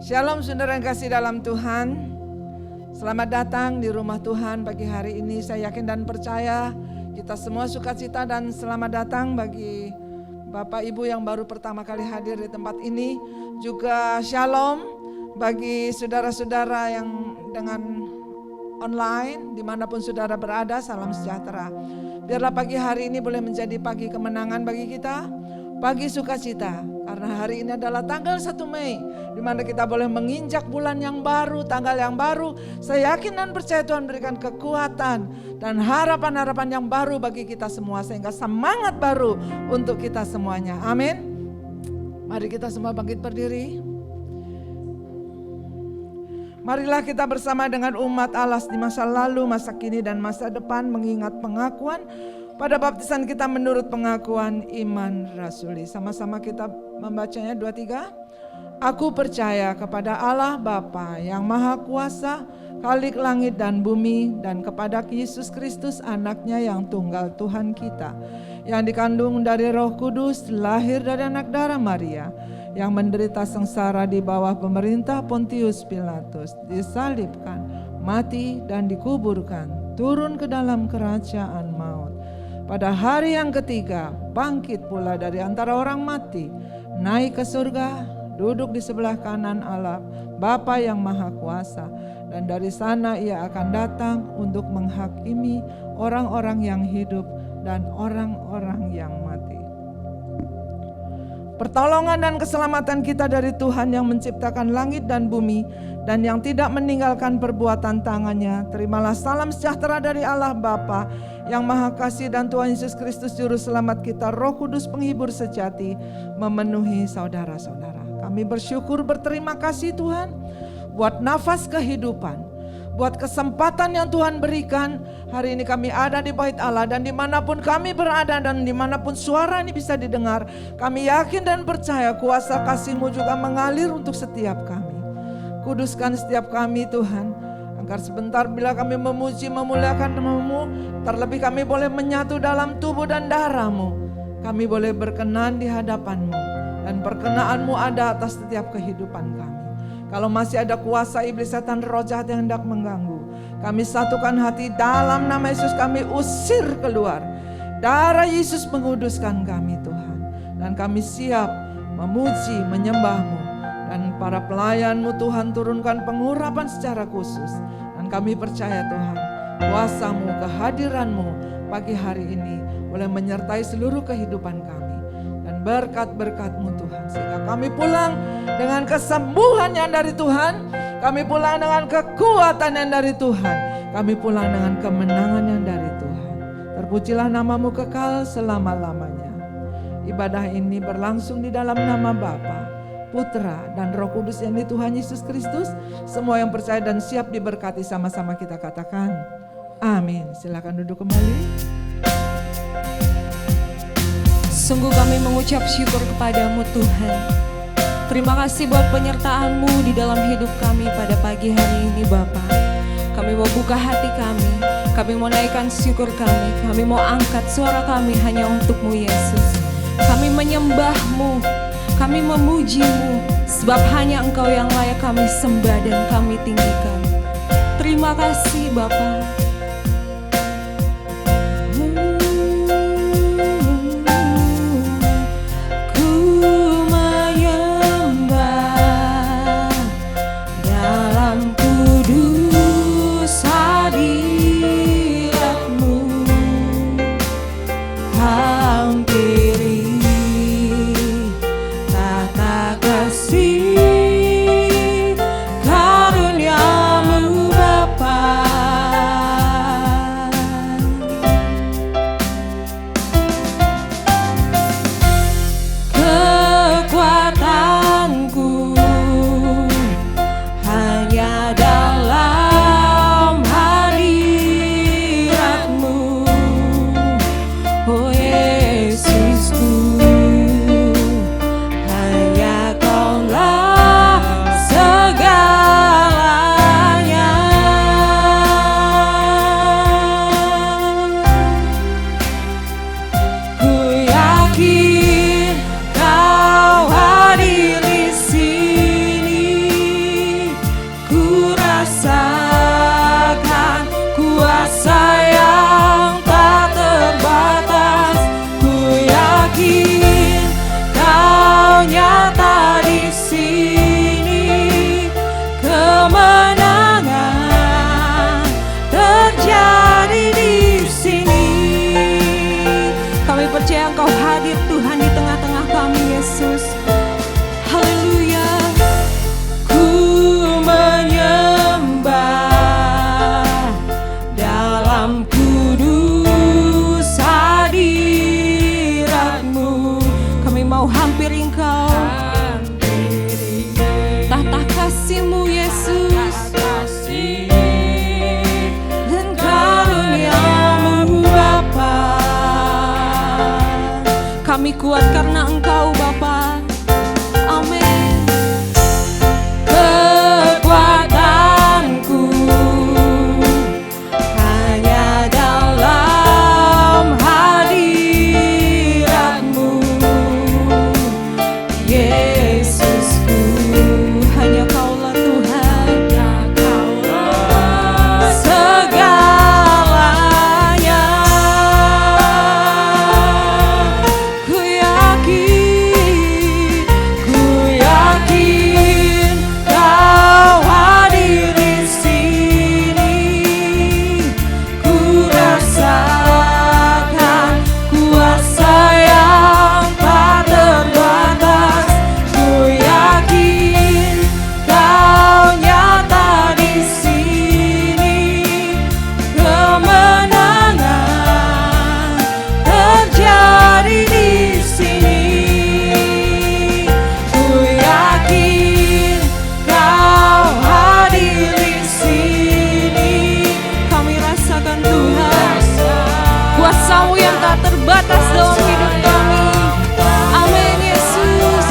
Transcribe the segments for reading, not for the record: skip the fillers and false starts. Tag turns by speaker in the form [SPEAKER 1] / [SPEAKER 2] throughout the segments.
[SPEAKER 1] Shalom saudara yang kasih dalam Tuhan. Selamat datang di rumah Tuhan pagi hari ini. Saya yakin dan percaya kita semua sukacita dan selamat datang bagi Bapak Ibu yang baru pertama kali hadir di tempat ini. Juga shalom bagi saudara-saudara yang dengan online dimanapun saudara berada, salam sejahtera. Biarlah pagi hari ini boleh menjadi pagi kemenangan bagi kita, pagi sukacita. Karena hari ini adalah tanggal 1 Mei, di mana kita boleh menginjak bulan yang baru, tanggal yang baru. Saya yakin dan percaya Tuhan berikan kekuatan dan harapan-harapan yang baru bagi kita semua, sehingga semangat baru untuk kita semuanya. Amin. Mari kita semua bangkit berdiri. Marilah kita bersama dengan umat Allah di masa lalu, masa kini, dan masa depan mengingat pengakuan pada baptisan kita menurut pengakuan iman rasuli. Sama-sama kita membacanya 2-3. Aku percaya kepada Allah Bapa yang Maha Kuasa, Khalik langit dan bumi, dan kepada Yesus Kristus anaknya yang tunggal Tuhan kita, yang dikandung dari Roh Kudus, lahir dari anak darah Maria, yang menderita sengsara di bawah pemerintah Pontius Pilatus, disalibkan, mati dan dikuburkan, turun ke dalam kerajaan maut. Pada hari yang ketiga bangkit pula dari antara orang mati, naik ke surga, duduk di sebelah kanan Allah Bapa yang Maha Kuasa, dan dari sana ia akan datang untuk menghakimi orang-orang yang hidup dan orang-orang yang mati. Pertolongan dan keselamatan kita dari Tuhan yang menciptakan langit dan bumi dan yang tidak meninggalkan perbuatan tangannya. Terimalah salam sejahtera dari Allah Bapa yang Maha Kasih dan Tuhan Yesus Kristus Juru Selamat kita, Roh Kudus penghibur sejati, memenuhi saudara-saudara. Kami bersyukur, berterima kasih Tuhan buat nafas kehidupan, buat kesempatan yang Tuhan berikan. Hari ini kami ada di bait Allah, dan dimanapun kami berada dan dimanapun suara ini bisa didengar, kami yakin dan percaya kuasa kasih-Mu juga mengalir untuk setiap kami. Kuduskan setiap kami Tuhan, agar sebentar bila kami memuji memuliakan nama-Mu, terlebih kami boleh menyatu dalam tubuh dan darah-Mu. Kami boleh berkenan di hadapan-Mu, dan perkenan-Mu ada atas setiap kehidupan kami. Kalau masih ada kuasa iblis, setan, roh jahat yang hendak mengganggu, kami satukan hati dalam nama Yesus, kami usir keluar. Darah Yesus menguduskan kami Tuhan, dan kami siap memuji, menyembah-Mu. Dan para pelayan-Mu Tuhan, turunkan pengurapan secara khusus. Dan kami percaya Tuhan, kuasa-Mu, kehadiran-Mu pagi hari ini boleh menyertai seluruh kehidupan kami. Dan berkat-berkat-Mu Tuhan, sehingga kami pulang dengan kesembuhan yang dari Tuhan, kami pulang dengan kekuatan yang dari Tuhan, kami pulang dengan kemenangan yang dari Tuhan. Terpujilah nama-Mu kekal selama-lamanya. Ibadah ini berlangsung di dalam nama Bapa, Putra, dan Roh Kudus yang di Tuhan Yesus Kristus. Semua yang percaya dan siap diberkati, sama-sama kita katakan amin. Silakan duduk kembali.
[SPEAKER 2] Sungguh kami mengucap syukur kepadamu Tuhan. Terima kasih buat penyertaan-Mu di dalam hidup kami pada pagi hari ini Bapa. Kami mau buka hati kami mau naikkan syukur kami mau angkat suara kami hanya untuk-Mu Yesus. Kami menyembah-Mu, kami memuji-Mu, sebab hanya Engkau yang layak kami sembah dan kami tinggikan. Terima kasih Bapa.
[SPEAKER 3] Karunia-Mu Bapa,
[SPEAKER 2] Kami kuat karena Engkau Bapa. Amin. Kekuatanku hanya dalam hadirat-Mu, Yesusku. Hanya Kaulah Tuhan, segalanya. Ku yakin Kau hadir di sini. Ku rasakan kuasa yang tak terbatas. Ku yakin Kau nyata di sini. Kemenangan terjadi di sini. Ku yakin Kau hadir di sini. Kami rasakan Tuhan, kuasa-Mu yang tak terbatas dalam hidup kami. Amin Yesus.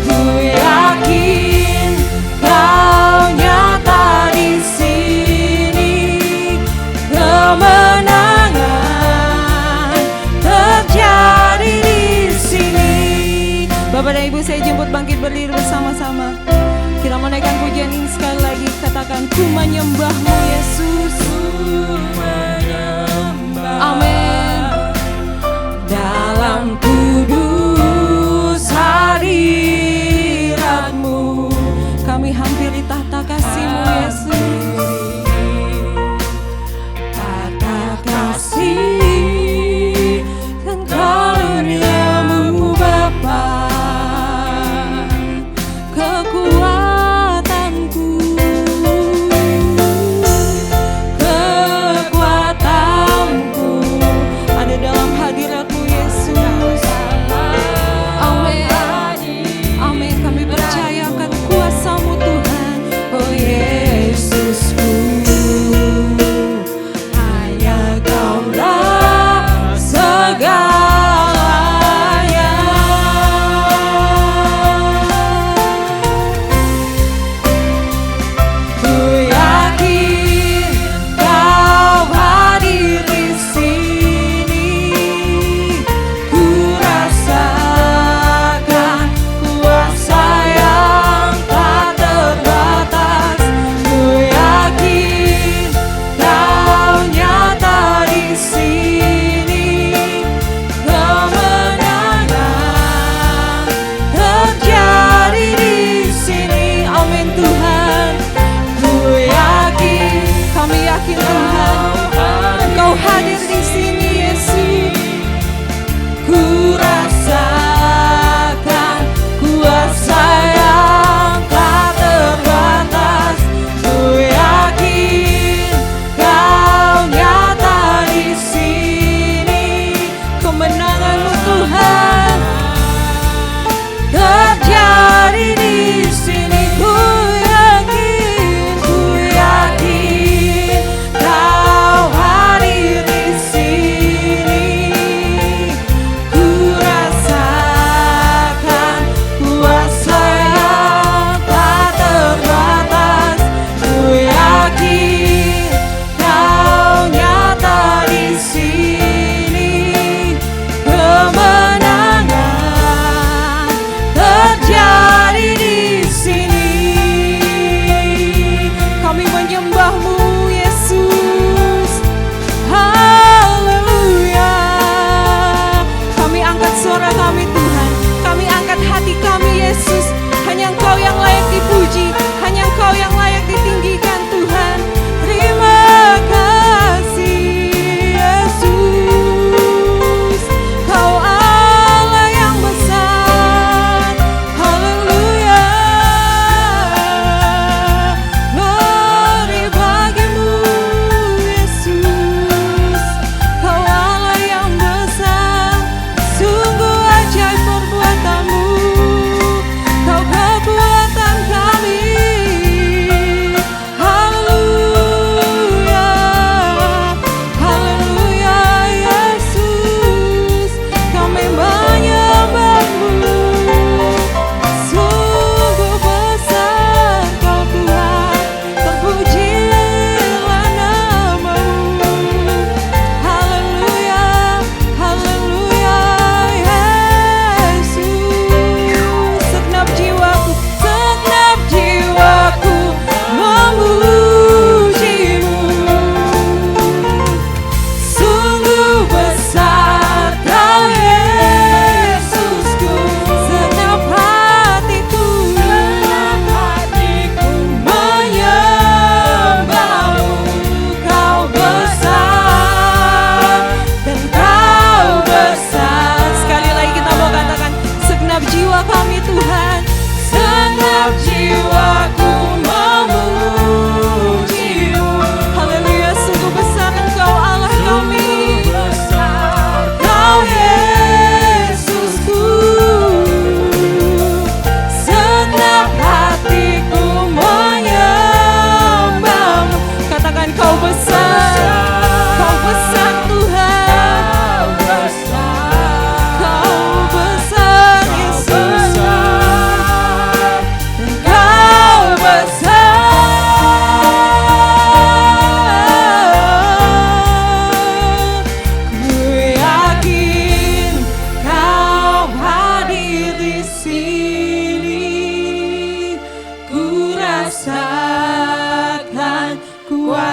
[SPEAKER 2] Ku yakin Kau nyata di sini. Kemenangan terjadi di sini. Bapak dan Ibu, saya jemput bangkit berdiri bersama-sama. Kita menaikkan pujian ini sekali lagi. Katakan, ku menyembah-Mu Yesus. Amin. Dalam kudus hadirat-Mu, kami hampiri tahta kasih-Mu Yesus. Tahta kasih dan karunia-Mu Bapa. Kekuatanku, kekuatanku ada dalam hadirat-Mu Yesus. Amin. Amin. Kami percayakan kuasa-Mu Tuhan. Oh Yesus.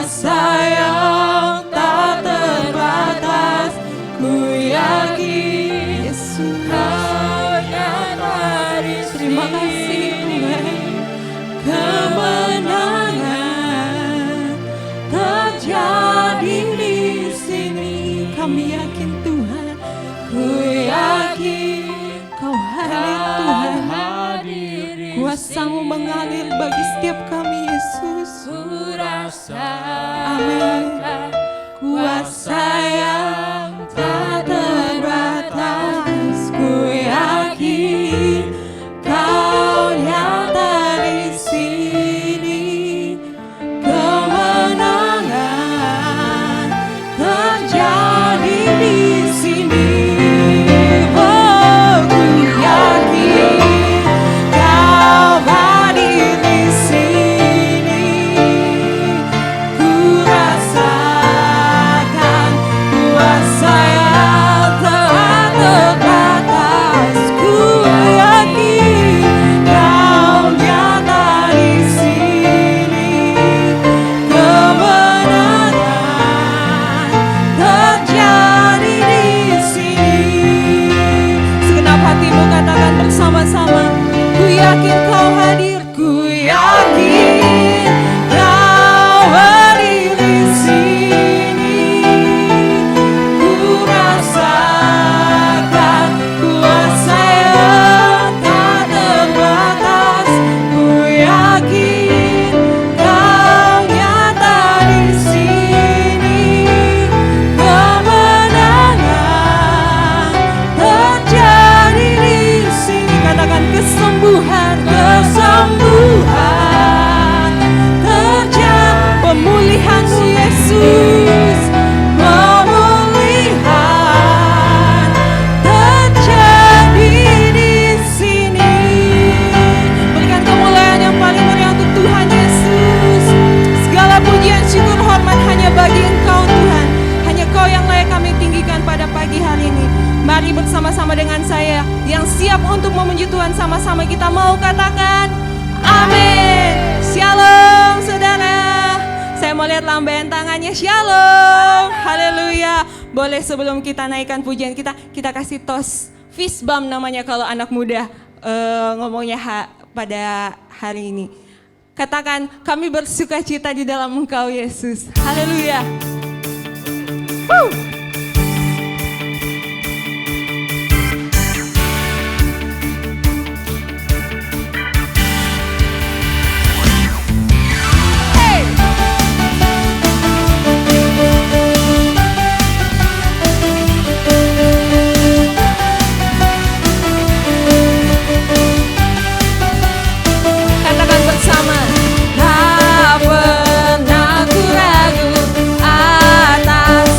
[SPEAKER 2] kuasa yang tak terbatas. Ku yakin Yesus Kau nyata di sini. Terima kasih Tuhan. Kemenangan terjadi di sini. Kami yakin Tuhan. Ku yakin Kau hadir Tuhan. Kuasa-Mu mengalir bagi setiap kami Yesus. Amin. Kuasa yang tak terbatas. Ku yakin Kau nyata di sini. Kemenangan terjadi di sini. Oh, ku yakin Kau hadir di sini. Ku rasakan kuasa yang tak terbatas. Ku yakin Kau nyata di sini. Kemenangan terjadi di sini. Segenap hatimu katakan bersama-sama. Ku yakin Kau hadir. Ku yakin Kau hadir di sini. Ku rasakan kuasa yang tak terbatas. Ku yakin Kau nyata di sini. Kemenangan terjadi di sini. Katakan kesembuhan, kesembuhan terjadi. Pemulihan-Mu Yesus, pemulihan terjadi di sini. Berikan kemuliaan yang paling meriah untuk Tuhan Yesus. Segala pujian, syukur, hormat hanya bagi Engkau Tuhan. Hanya Kau yang layak kami tinggikan pada pagi hari ini. Mari bersama-sama dengan saya yang siap untuk memuji Tuhan, sama-sama kita mau katakan amin. Shalom saudara. Saya mau lihat lambaian tangannya. Shalom. Haleluya. Boleh sebelum kita naikkan pujian kita kasih tos fist bump namanya kalau anak muda ngomongnya pada hari ini. Katakan kami bersuka cita di dalam Engkau Yesus. Haleluya. Katakan bersama. Tak pernah ku ragu atas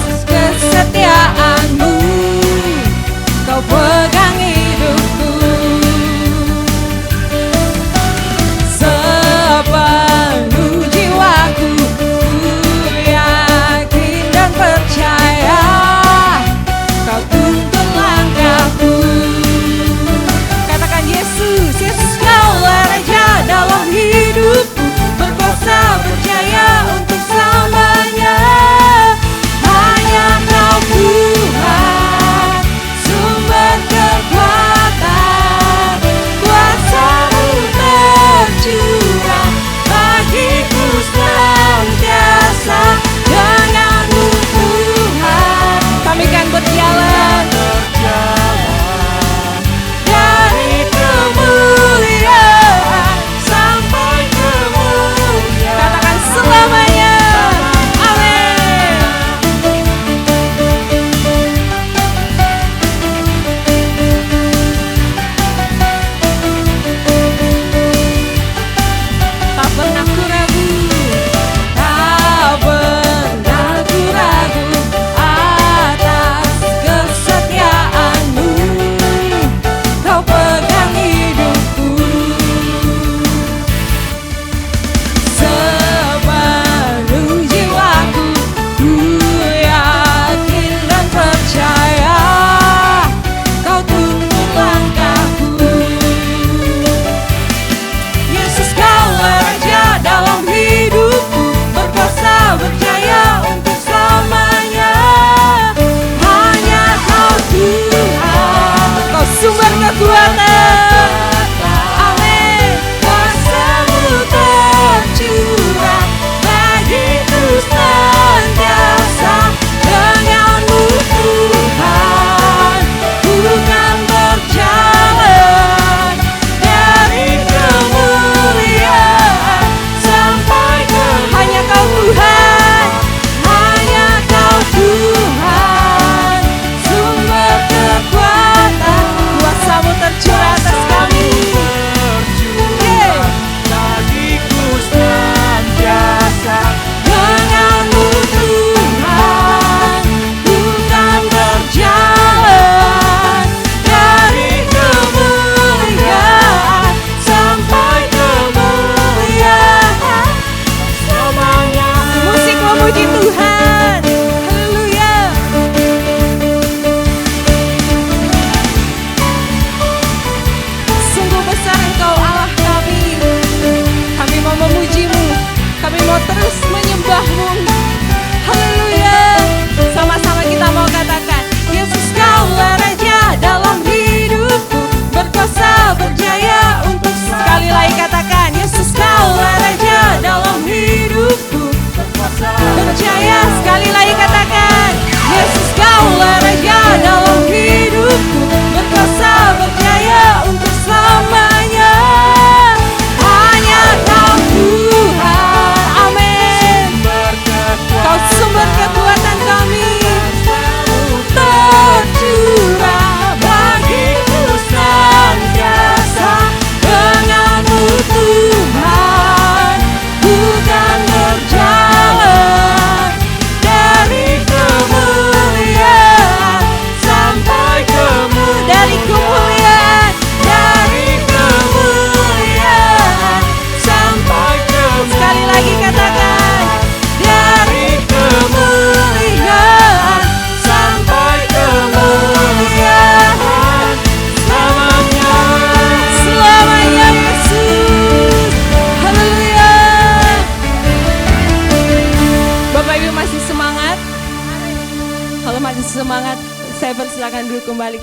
[SPEAKER 2] semangat. Saya persilakan dulu kembali.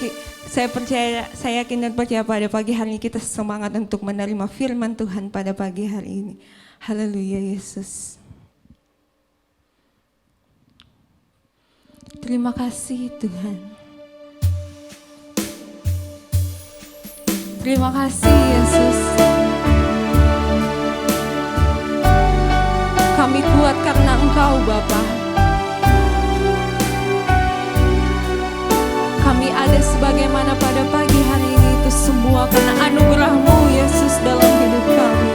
[SPEAKER 2] Saya percaya, saya yakin dan percaya pada pagi hari ini kita semangat untuk menerima firman Tuhan pada pagi hari ini. Haleluya Yesus. Terima kasih Tuhan. Terima kasih Yesus. Kami kuat karena Engkau Bapa. Kami ada sebagaimana pada pagi hari ini, itu semua karena anugerah-Mu Yesus dalam hidup kami.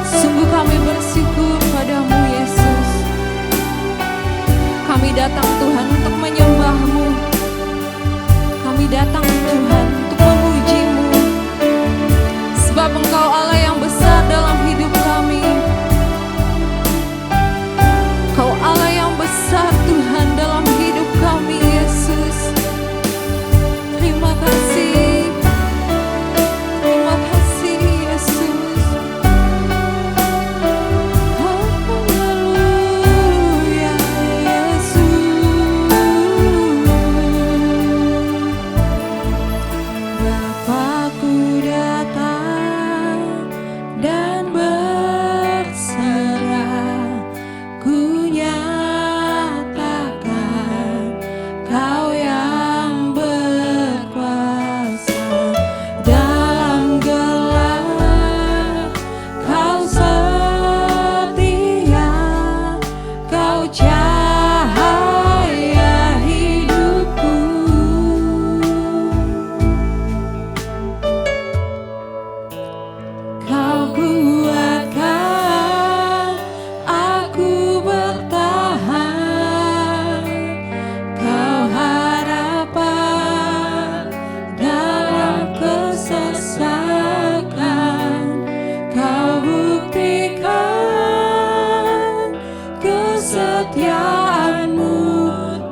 [SPEAKER 2] Sungguh kami bersyukur padamu Yesus. Kami datang Tuhan untuk menyembah-Mu. Kami datang Tuhan untuk memuji-Mu. Sebab Engkau Allah yang besar dalam hidup kami. Engkau Allah yang besar Tuhan dalam hidup kami Yesus. Terima kasih. Terima kasih Yesus. Haleluya Yesus. Bapa-Ku datang dan berserah, ku nyatakan Kau yang berkuasa dalam gelap. Kau setia, Kau cahaya hidupku. Kau kuatkan aku bertahan. Kau harapan dalam kesesakan. Kau buktikan kesetiaan-Mu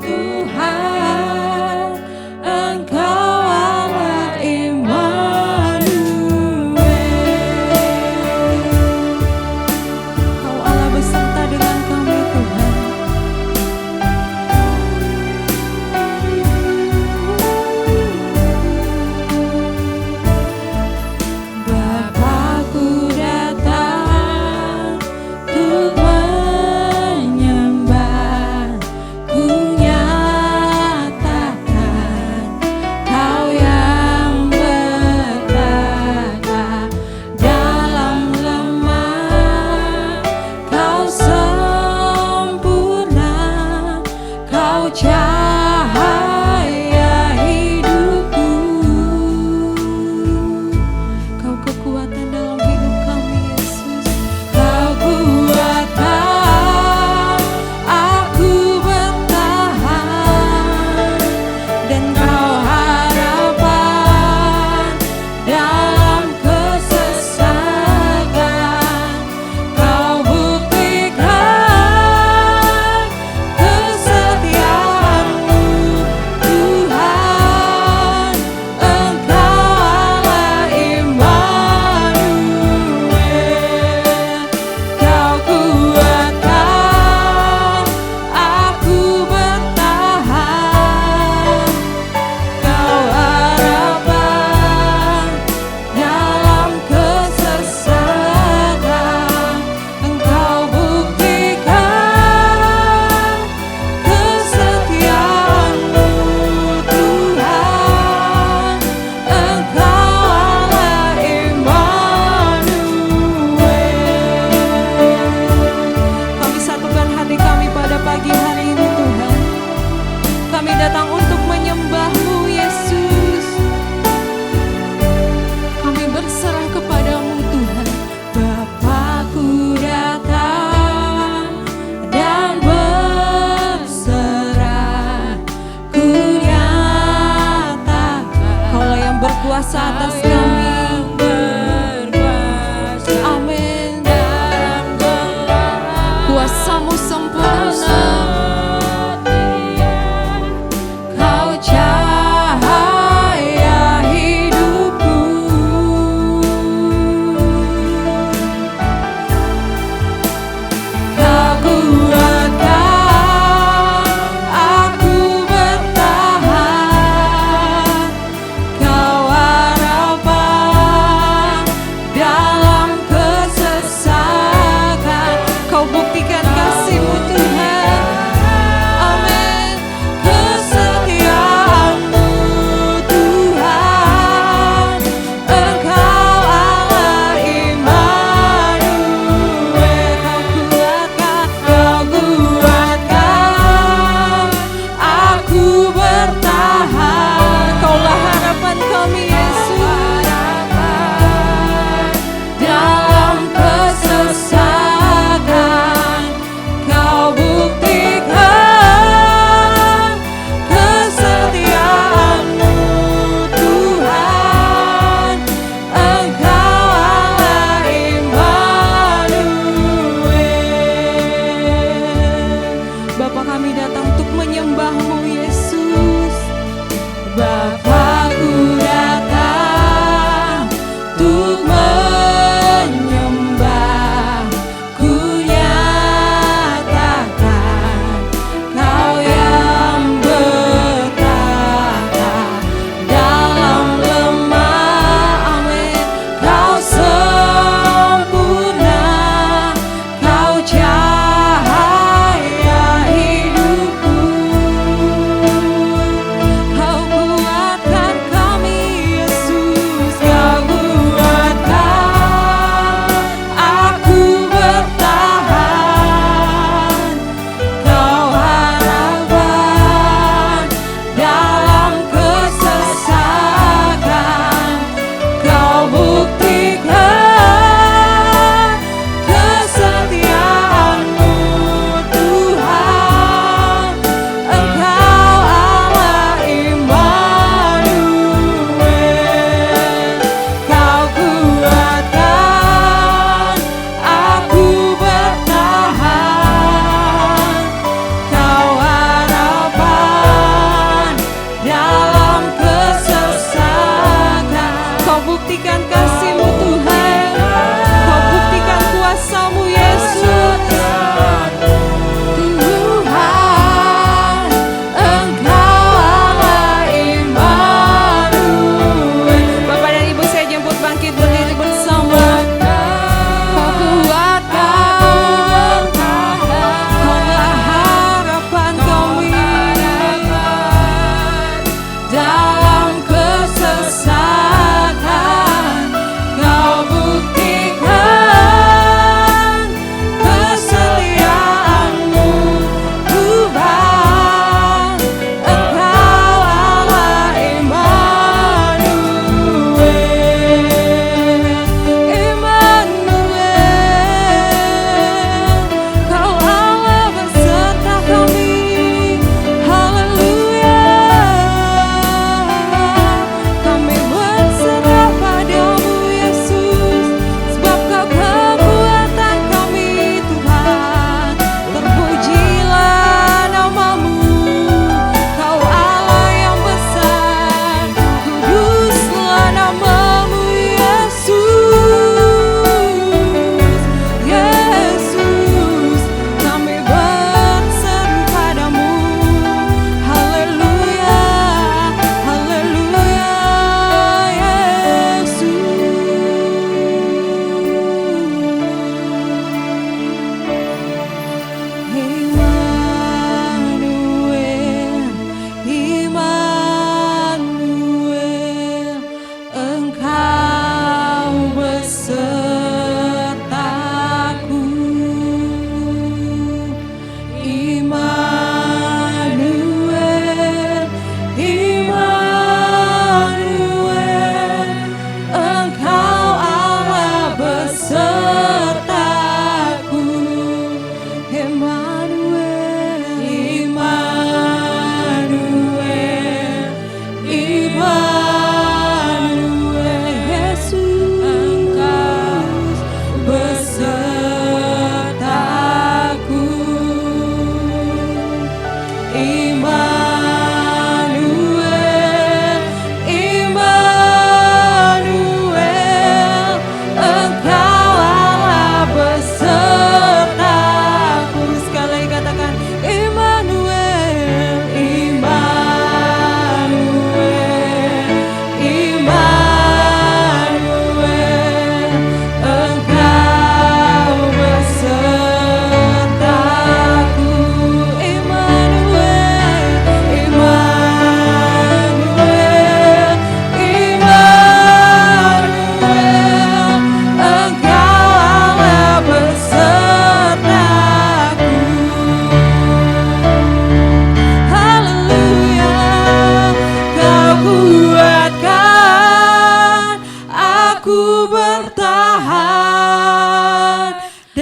[SPEAKER 2] Tuhan. Engkau Allah Immanuel. Kau Allah beserta dengan kami Tuhan. Bapa-Ku datang untuk menyembah.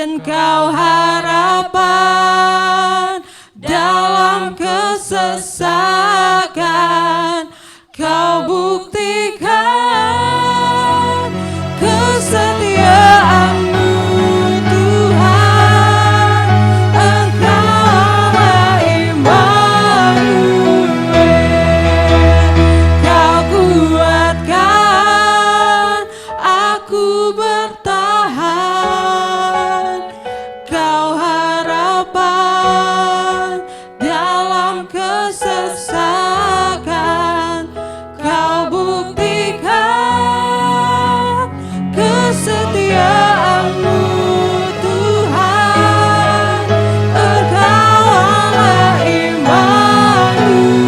[SPEAKER 2] dan Kau harapan dalam kesesakan. Kau buktikan kesetiaan-Mu Tuhan, Engkau Allah Immanuel. Kau kuatkan aku bertahan, Kau harapan dalam kesesakan. Kau buktikan kesetiaan-Mu Tuhan, Engkau Allah Immanuel.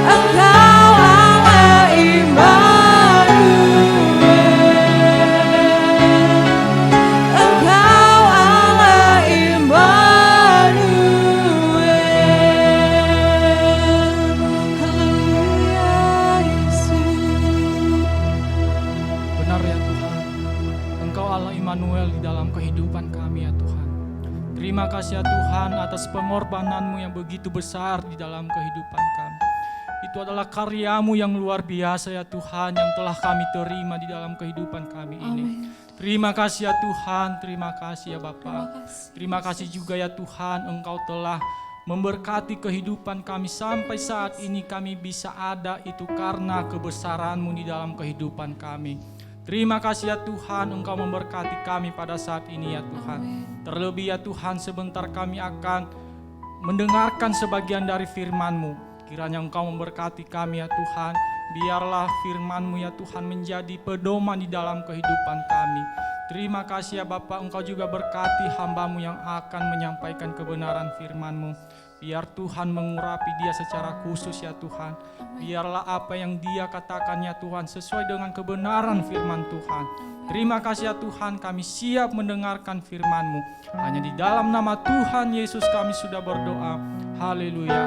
[SPEAKER 2] Engkau Allah Immanuel. Engkau Allah Immanuel. Haleluya Yesus.
[SPEAKER 3] Benar ya Tuhan, Engkau Allah Immanuel di dalam kehidupan kami ya Tuhan. Terima kasih ya Tuhan atas pengorbanan-Mu yang begitu besar di dalam kehidupan kami. Itu adalah karya-Mu yang luar biasa ya Tuhan, yang telah kami terima di dalam kehidupan kami ini. Terima kasih ya Tuhan, terima kasih ya Bapa. Terima kasih juga ya Tuhan, Engkau telah memberkati kehidupan kami sampai saat ini kami bisa ada itu karena kebesaran-Mu di dalam kehidupan kami. Terima kasih ya Tuhan, Engkau memberkati kami pada saat ini ya Tuhan. Terlebih ya Tuhan, sebentar kami akan mendengarkan sebagian dari firman-Mu. Kiranya Engkau memberkati kami ya Tuhan. Biarlah firman-Mu ya Tuhan menjadi pedoman di dalam kehidupan kami. Terima kasih ya Bapa, Engkau juga berkati hamba-Mu yang akan menyampaikan kebenaran firman-Mu. Biar Tuhan mengurapi dia secara khusus ya Tuhan. Biarlah apa yang dia katakan ya Tuhan sesuai dengan kebenaran firman Tuhan. Terima kasih ya Tuhan, kami siap mendengarkan firman-Mu. Hanya di dalam nama Tuhan Yesus kami sudah berdoa. Haleluya.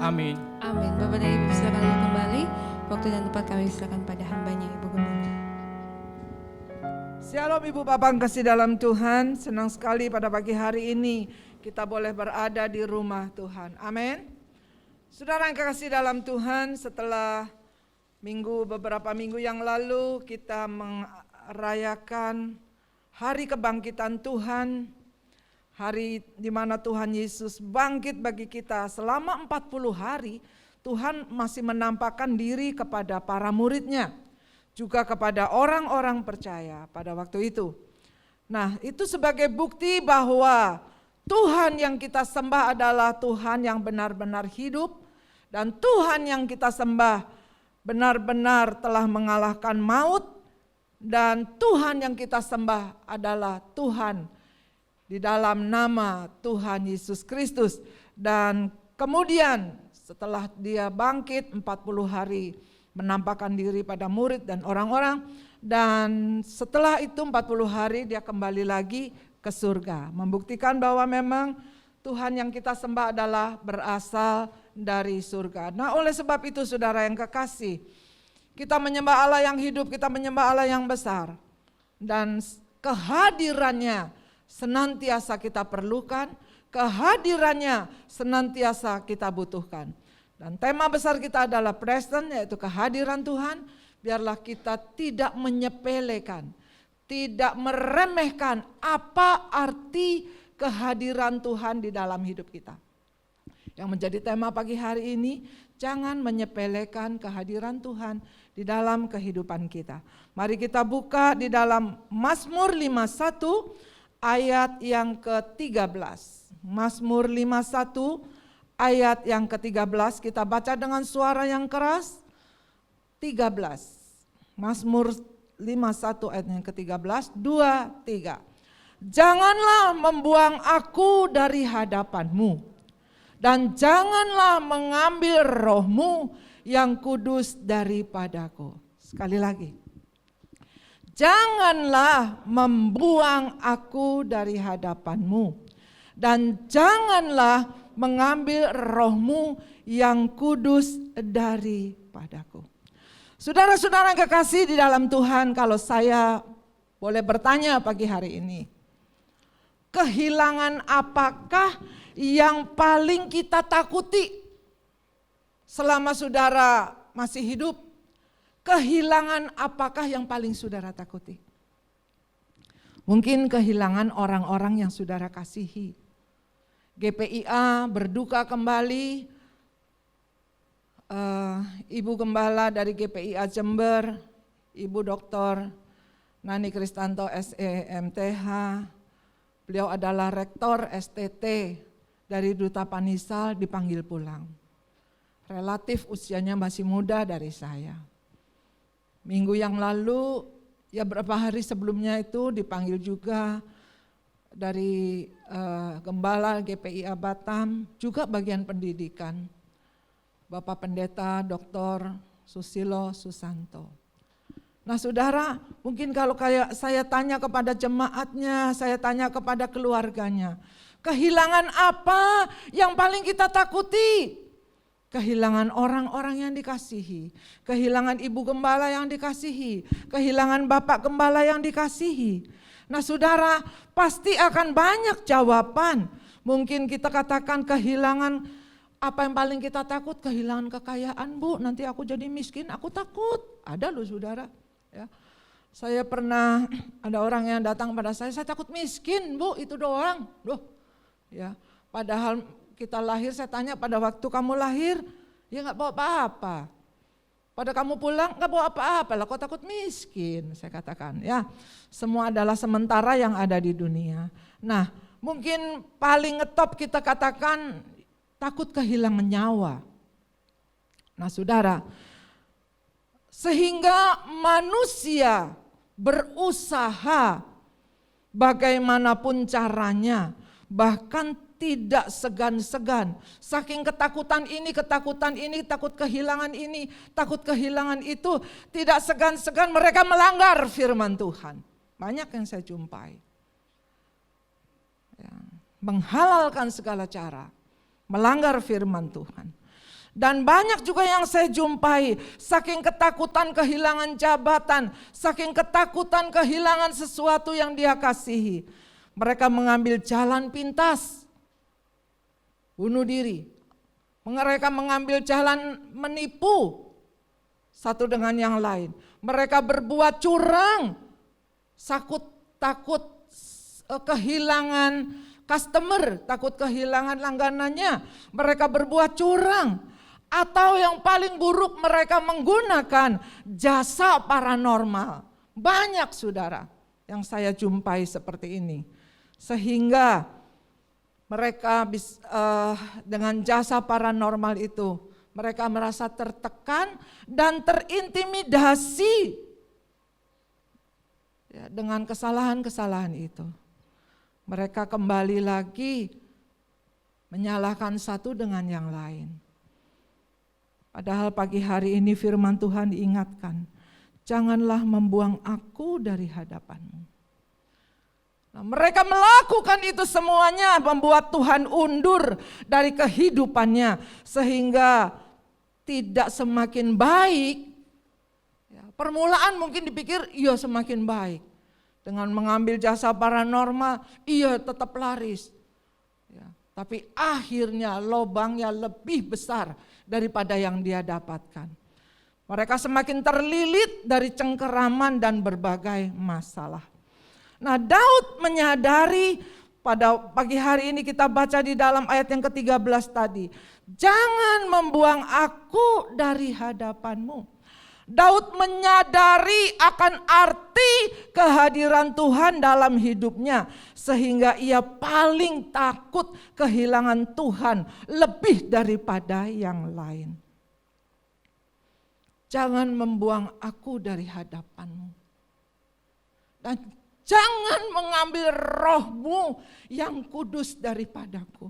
[SPEAKER 3] Amin.
[SPEAKER 2] Amin. Bapak dan Ibu silakan duduk kembali. Waktu dan tempat kami silakan pada hambanya Ibu Gembala.
[SPEAKER 1] Shalom Ibu Bapak yang kasih dalam Tuhan. Senang sekali pada pagi hari ini kita boleh berada di rumah Tuhan. Amin. Saudara yang kasih dalam Tuhan, setelah beberapa minggu yang lalu kita merayakan hari kebangkitan Tuhan. Hari di mana Tuhan Yesus bangkit bagi kita. Selama 40 hari Tuhan masih menampakkan diri kepada para murid-Nya, juga kepada orang-orang percaya pada waktu itu. Nah, itu sebagai bukti bahwa Tuhan yang kita sembah adalah Tuhan yang benar-benar hidup, dan Tuhan yang kita sembah benar-benar telah mengalahkan maut, dan Tuhan yang kita sembah adalah Tuhan di dalam nama Tuhan Yesus Kristus. Dan kemudian setelah dia bangkit 40 hari menampakkan diri pada murid dan orang-orang, dan setelah itu 40 hari dia kembali lagi ke surga, membuktikan bahwa memang Tuhan yang kita sembah adalah berasal dari surga. Nah, oleh sebab itu saudara yang kekasih, kita menyembah Allah yang hidup, kita menyembah Allah yang besar, dan kehadirannya senantiasa kita perlukan, kehadirannya senantiasa kita butuhkan. Dan tema besar kita adalah present, yaitu kehadiran Tuhan. Biarlah kita tidak menyepelekan, tidak meremehkan apa arti kehadiran Tuhan di dalam hidup kita. Yang menjadi tema pagi hari ini, jangan menyepelekan kehadiran Tuhan di dalam kehidupan kita. Mari kita buka di dalam Mazmur 51 ayat yang ke-13. Mazmur 51 ayat yang ke-13, kita baca dengan suara yang keras. 13. Mazmur 51 ayat yang ke-13, 2, 3. Janganlah membuang aku dari hadapan-Mu, dan janganlah mengambil roh-Mu yang kudus daripadaku. Sekali lagi. Janganlah membuang aku dari hadapan-Mu, dan janganlah mengambil roh-Mu yang kudus daripadaku. Saudara-saudara yang kekasih di dalam Tuhan, kalau saya boleh bertanya pagi hari ini. Kehilangan apakah yang paling kita takuti selama saudara masih hidup? Kehilangan apakah yang paling saudara takuti? Mungkin kehilangan orang-orang yang saudara kasihi. GPIA berduka kembali, Ibu Gembala dari GPIA Jember, Ibu Dr. Nani Kristanto SEMTH, beliau adalah rektor STT dari Duta Panisal, dipanggil pulang. Relatif usianya masih muda dari saya. Minggu yang lalu, ya beberapa hari sebelumnya itu dipanggil juga dari Gembala GPIA Batam, juga bagian pendidikan. Bapak Pendeta Dr. Susilo Susanto. Nah saudara, mungkin kalau kayak saya tanya kepada jemaatnya, saya tanya kepada keluarganya, kehilangan apa yang paling kita takuti? Kehilangan orang-orang yang dikasihi, kehilangan ibu gembala yang dikasihi, kehilangan bapak gembala yang dikasihi. Nah saudara, pasti akan banyak jawaban. Mungkin kita katakan kehilangan, apa yang paling kita takut? Kehilangan kekayaan, Bu, nanti aku jadi miskin, aku takut. Ada loh saudara. Ya. Saya pernah, ada orang yang datang pada saya takut miskin, Bu, itu doang. Loh, ya, padahal kita lahir, saya tanya pada waktu kamu lahir, ya gak bawa apa-apa. Pada kamu pulang gak bawa apa-apa, lah kok takut miskin, saya katakan. Ya, semua adalah sementara yang ada di dunia. Nah, mungkin paling ngetop kita katakan takut kehilangan nyawa. Nah saudara, sehingga manusia berusaha bagaimanapun caranya, bahkan tidak segan-segan. Saking ketakutan ini, takut kehilangan ini, takut kehilangan itu, tidak segan-segan mereka melanggar firman Tuhan. Banyak yang saya jumpai. Ya, menghalalkan segala cara, melanggar firman Tuhan. Dan banyak juga yang saya jumpai, saking ketakutan kehilangan jabatan, saking ketakutan kehilangan sesuatu yang dia kasihi, mereka mengambil jalan pintas, bunuh diri. Mereka mengambil jalan menipu satu dengan yang lain. Mereka berbuat curang, takut kehilangan customer, takut kehilangan langganannya. Mereka berbuat curang. Atau yang paling buruk, mereka menggunakan jasa paranormal. Banyak saudara yang saya jumpai seperti ini. Sehingga mereka dengan jasa paranormal itu, mereka merasa tertekan dan terintimidasi ya, dengan kesalahan-kesalahan itu. Mereka kembali lagi menyalahkan satu dengan yang lain. Padahal pagi hari ini firman Tuhan diingatkan, janganlah membuang aku dari hadapanmu. Nah, mereka melakukan itu semuanya, membuat Tuhan undur dari kehidupannya sehingga tidak semakin baik. Ya, permulaan mungkin dipikir iya semakin baik. Dengan mengambil jasa paranormal, iya tetap laris. Ya, tapi akhirnya lubangnya lebih besar daripada yang dia dapatkan. Mereka semakin terlilit dari cengkeraman dan berbagai masalah. Nah, Daud menyadari pada pagi hari ini kita baca di dalam ayat yang ke-13 tadi. Jangan membuang aku dari hadapanmu. Daud menyadari akan arti kehadiran Tuhan dalam hidupnya. Sehingga ia paling takut kehilangan Tuhan lebih daripada yang lain. Jangan membuang aku dari hadapanmu. Dan jangan mengambil rohmu yang kudus daripadaku.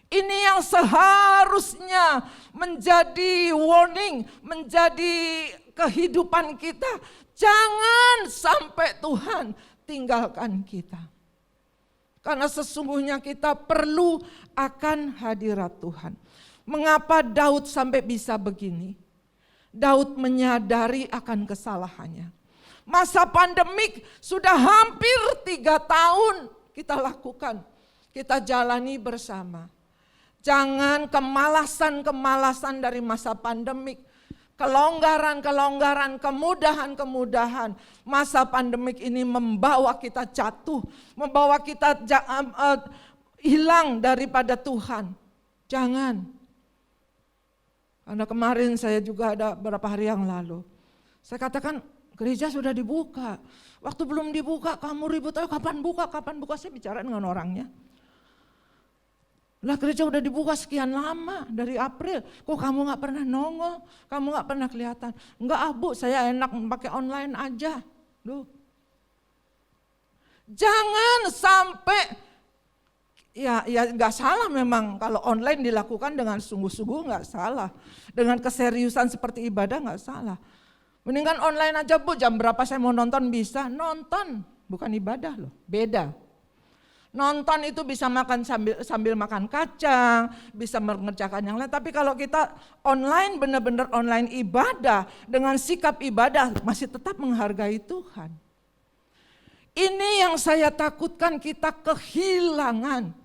[SPEAKER 1] Ini yang seharusnya menjadi warning, menjadi kehidupan kita. Jangan sampai Tuhan tinggalkan kita. Karena sesungguhnya kita perlu akan hadirat Tuhan. Mengapa Daud sampai bisa begini? Daud menyadari akan kesalahannya. Masa pandemik sudah hampir 3 tahun kita lakukan, kita jalani bersama. Jangan kemalasan dari masa pandemik, kelonggaran, kemudahan. Masa pandemik ini membawa kita jatuh, membawa kita hilang daripada Tuhan. Jangan. Karena kemarin saya juga ada beberapa hari yang lalu, saya katakan gereja sudah dibuka. Waktu belum dibuka kamu ribut, kapan buka, saya bicara dengan orangnya. Lah gereja udah dibuka sekian lama, dari April, kok kamu gak pernah nongol, kamu gak pernah kelihatan. Enggak Bu, saya enak pakai online aja. Duh. Jangan sampai, ya gak salah memang kalau online dilakukan dengan sungguh-sungguh gak salah. Dengan keseriusan seperti ibadah gak salah. Mendingan online aja Bu, jam berapa saya mau nonton bisa, nonton. Bukan ibadah loh, beda. Nonton itu bisa makan sambil makan kacang, bisa mengerjakan yang lain. Tapi kalau kita online, benar-benar online ibadah, dengan sikap ibadah masih tetap menghargai Tuhan. Ini yang saya takutkan kita kehilangan.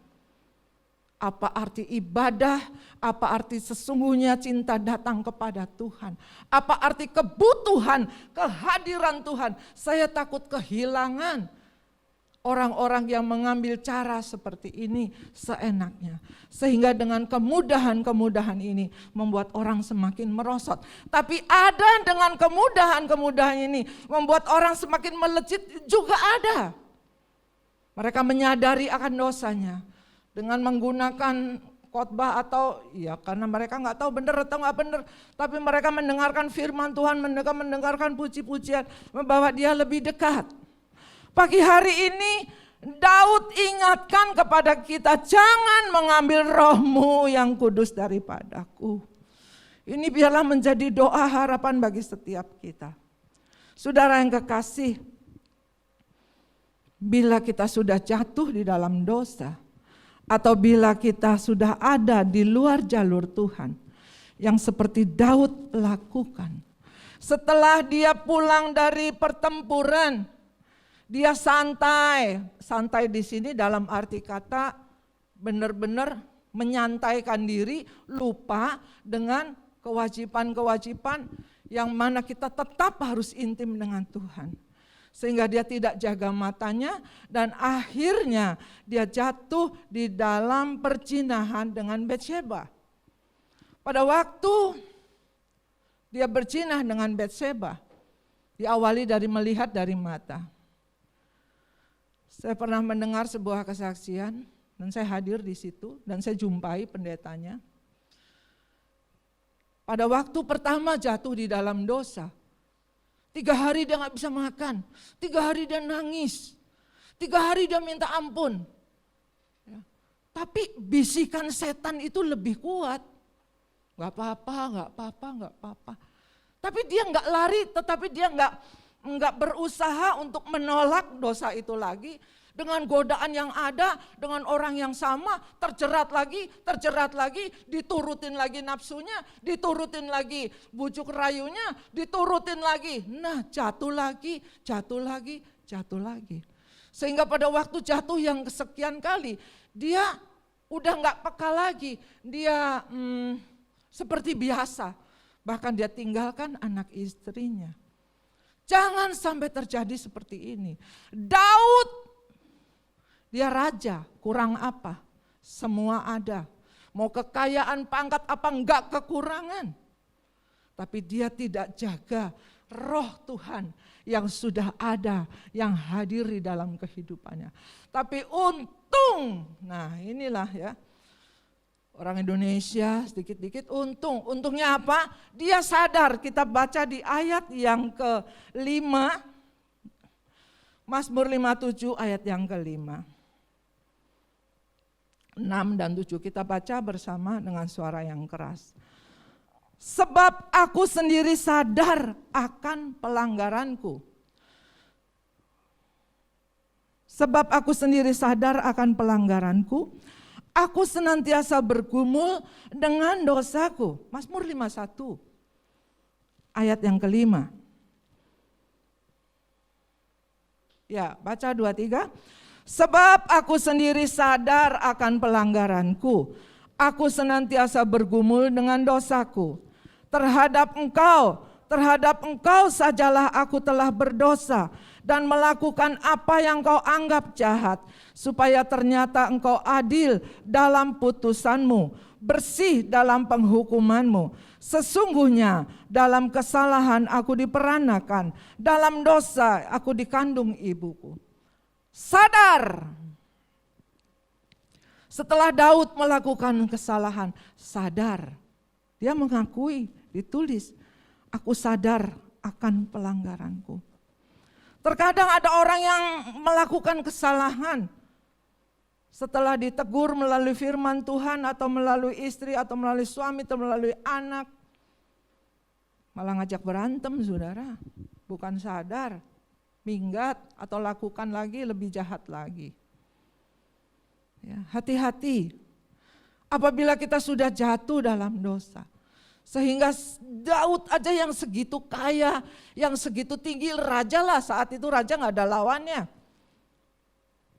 [SPEAKER 1] Apa arti ibadah, apa arti sesungguhnya cinta datang kepada Tuhan. Apa arti kebutuhan, kehadiran Tuhan. Saya takut kehilangan orang-orang yang mengambil cara seperti ini seenaknya. Sehingga dengan kemudahan ini membuat orang semakin merosot. Tapi ada dengan kemudahan ini membuat orang semakin melejit juga ada. Mereka menyadari akan dosanya dengan menggunakan khotbah atau ya karena mereka nggak tahu benar atau nggak benar. Tapi mereka mendengarkan firman Tuhan, mereka mendengarkan puji-pujian membawa dia lebih dekat. Pagi hari ini Daud ingatkan kepada kita, jangan mengambil rohmu yang kudus daripadaku. Ini biarlah menjadi doa harapan bagi setiap kita. Saudara yang kekasih, bila kita sudah jatuh di dalam dosa, atau bila kita sudah ada di luar jalur Tuhan, yang seperti Daud lakukan. Setelah dia pulang dari pertempuran, dia santai di sini dalam arti kata benar-benar menyantaikan diri, lupa dengan kewajiban-kewajiban yang mana kita tetap harus intim dengan Tuhan. Sehingga dia tidak jaga matanya dan akhirnya dia jatuh di dalam perzinahan dengan Batsyeba. Pada waktu dia berzina dengan Batsyeba, diawali dari melihat dari mata. Saya pernah mendengar sebuah kesaksian dan saya hadir di situ dan saya jumpai pendetanya. Pada waktu pertama jatuh di dalam dosa, 3 hari dia gak bisa makan, 3 hari dia nangis, 3 hari dia minta ampun. Ya. Tapi bisikan setan itu lebih kuat. Gak apa-apa. Tapi dia gak lari, tetapi dia gak berusaha untuk menolak dosa itu lagi. Dengan godaan yang ada, dengan orang yang sama, terjerat lagi, diturutin lagi nafsunya, diturutin lagi bujuk rayunya, diturutin lagi. Nah jatuh lagi. Sehingga pada waktu jatuh yang kesekian kali, dia udah gak peka lagi, dia seperti biasa. Bahkan dia tinggalkan anak istrinya. Jangan sampai terjadi seperti ini. Daud, dia raja, kurang apa? Semua ada. Mau kekayaan, pangkat apa enggak kekurangan. Tapi dia tidak jaga roh Tuhan yang sudah ada, yang hadir di dalam kehidupannya. Tapi untung, nah inilah ya, orang Indonesia sedikit-dikit untung. Untungnya apa? Dia sadar, kita baca di ayat yang ke-5, Mazmur 57 ayat yang ke-5. 6 dan 7 kita baca bersama dengan suara yang keras. Sebab aku sendiri sadar akan pelanggaranku. Sebab aku sendiri sadar akan pelanggaranku. Aku senantiasa bergumul dengan dosaku. Mazmur 51 ayat yang ke-5. Ya, baca 2, 3. Sebab aku sendiri sadar akan pelanggaranku. Aku senantiasa bergumul dengan dosaku. Terhadap engkau sajalah aku telah berdosa dan melakukan apa yang kau anggap jahat, supaya ternyata engkau adil dalam putusanmu, bersih dalam penghukumanmu. Sesungguhnya dalam kesalahan aku diperanakan, dalam dosa aku dikandung ibuku. Sadar. Setelah Daud melakukan kesalahan, sadar. Dia mengakui, ditulis, aku sadar akan pelanggaranku. Terkadang ada orang yang melakukan kesalahan, setelah ditegur melalui firman Tuhan atau melalui istri atau melalui suami atau melalui anak, malah ngajak berantem, saudara. Bukan sadar, minggat atau lakukan lagi lebih jahat lagi. Ya, hati-hati apabila kita sudah jatuh dalam dosa. Sehingga Daud aja yang segitu kaya, yang segitu tinggi, raja lah, saat itu raja gak ada lawannya.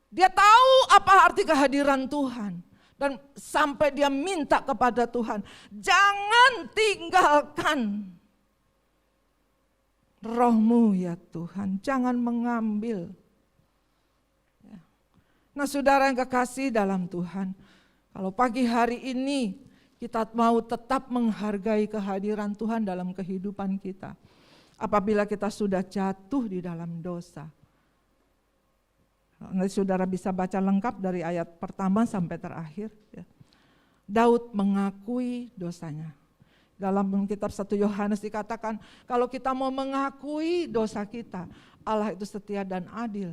[SPEAKER 1] Dia tahu apa arti kehadiran Tuhan. Dan sampai dia minta kepada Tuhan, jangan tinggalkan rohmu ya Tuhan, jangan mengambil. Nah saudara yang kekasih dalam Tuhan, kalau pagi hari ini kita mau tetap menghargai kehadiran Tuhan dalam kehidupan kita. Apabila kita sudah jatuh di dalam dosa. Nanti saudara bisa baca lengkap dari ayat pertama sampai terakhir. Daud mengakui dosanya. Dalam kitab 1 Yohanes dikatakan, kalau kita mau mengakui dosa kita, Allah itu setia dan adil.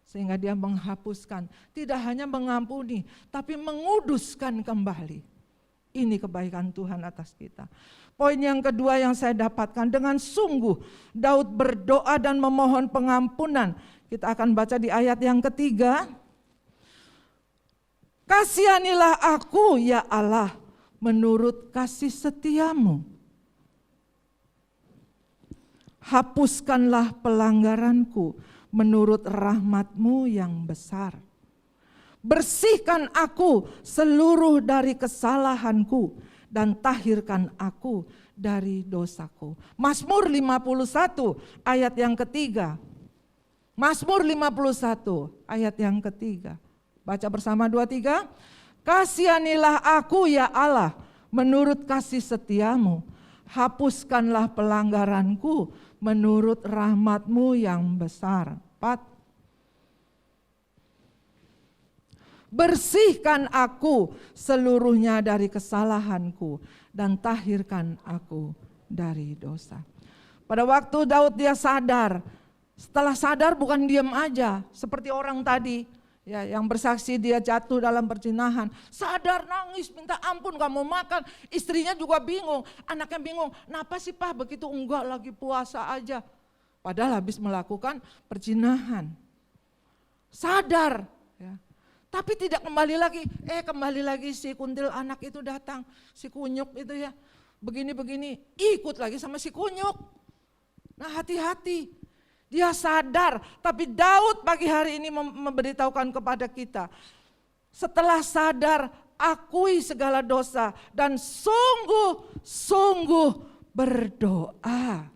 [SPEAKER 1] Sehingga dia menghapuskan, tidak hanya mengampuni, tapi menguduskan kembali. Ini kebaikan Tuhan atas kita. Poin yang kedua yang saya dapatkan, dengan sungguh Daud berdoa dan memohon pengampunan. Kita akan baca di ayat yang ketiga. Kasihanilah aku ya Allah menurut kasih setiamu. Hapuskanlah pelanggaranku menurut rahmat-Mu yang besar. Bersihkan aku seluruh dari kesalahanku dan tahirkan aku dari dosaku. Mazmur 51 ayat yang ketiga. Mazmur 51 ayat yang ketiga. Baca bersama 2, 3. Kasihanilah aku ya Allah menurut kasih setiamu. Hapuskanlah pelanggaranku menurut rahmat-Mu yang besar. 4. Bersihkan aku seluruhnya dari kesalahanku dan tahirkan aku dari dosa. Pada waktu Daud dia sadar, setelah sadar bukan diam aja seperti orang tadi ya, yang bersaksi dia jatuh dalam perzinahan. Sadar, nangis, minta ampun, gak mau makan. Istrinya juga bingung, anaknya bingung. Kenapa sih Pak begitu? Enggak, lagi puasa aja. Padahal habis melakukan perzinahan. Sadar. Ya. Tapi tidak kembali lagi. Kembali lagi si kuntil anak itu datang. Si kunyuk itu ya. Begini-begini. Ikut lagi sama si kunyuk. Nah hati-hati. Dia sadar, tapi Daud pagi hari ini memberitahukan kepada kita. Setelah sadar, akui segala dosa dan sungguh-sungguh berdoa.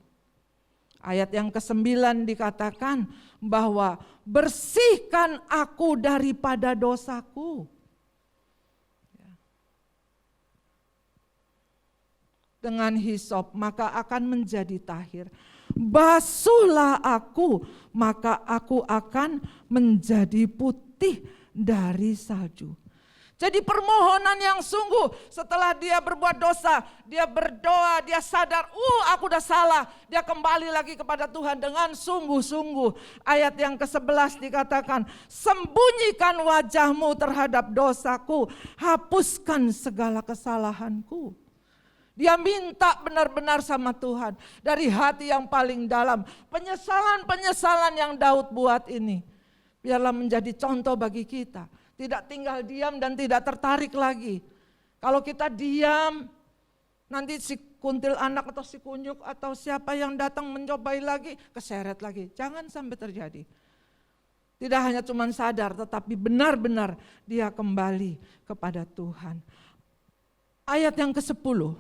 [SPEAKER 1] Ayat yang ke-9 dikatakan bahwa bersihkan aku daripada dosaku. Dengan hisop maka akan menjadi tahir. Basuhlah aku, maka aku akan menjadi putih dari salju. Jadi permohonan yang sungguh setelah dia berbuat dosa, dia berdoa, dia sadar, aku udah salah. Dia kembali lagi kepada Tuhan dengan sungguh-sungguh. Ayat yang ke-11 dikatakan, sembunyikan wajahmu terhadap dosaku, hapuskan segala kesalahanku. Dia minta benar-benar sama Tuhan dari hati yang paling dalam. Penyesalan-penyesalan yang Daud buat ini biarlah menjadi contoh bagi kita. Tidak tinggal diam dan tidak tertarik lagi. Kalau kita diam, nanti si kuntil anak atau si kunyuk atau siapa yang datang mencobai lagi, keseret lagi. Jangan sampai terjadi. Tidak hanya cuma sadar, tetapi benar-benar dia kembali kepada Tuhan. Ayat yang ke-10.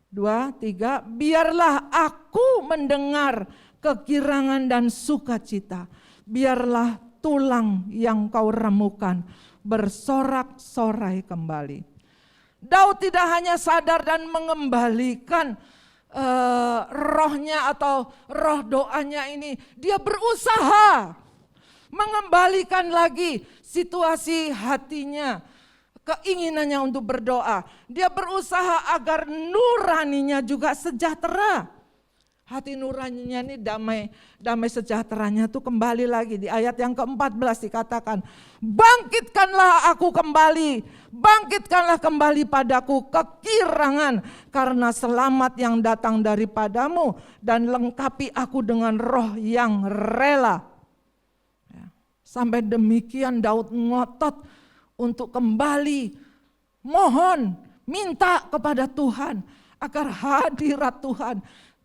[SPEAKER 1] 2, 3, biarlah aku mendengar kegirangan dan sukacita. Biarlah tulang yang kau remukan bersorak-sorai kembali. Daud tidak hanya sadar dan mengembalikan rohnya atau roh doanya ini. Dia berusaha mengembalikan lagi situasi hatinya, keinginannya untuk berdoa. Dia berusaha agar nuraninya juga sejahtera. Hati nuraninya ini damai sejahteranya tuh kembali lagi. Di ayat yang ke-14 dikatakan, bangkitkanlah aku kembali, bangkitkanlah kembali padaku kekirangan karena selamat yang datang daripadamu dan lengkapi aku dengan roh yang rela. Sampai demikian Daud ngotot untuk kembali mohon, minta kepada Tuhan agar hadirat Tuhan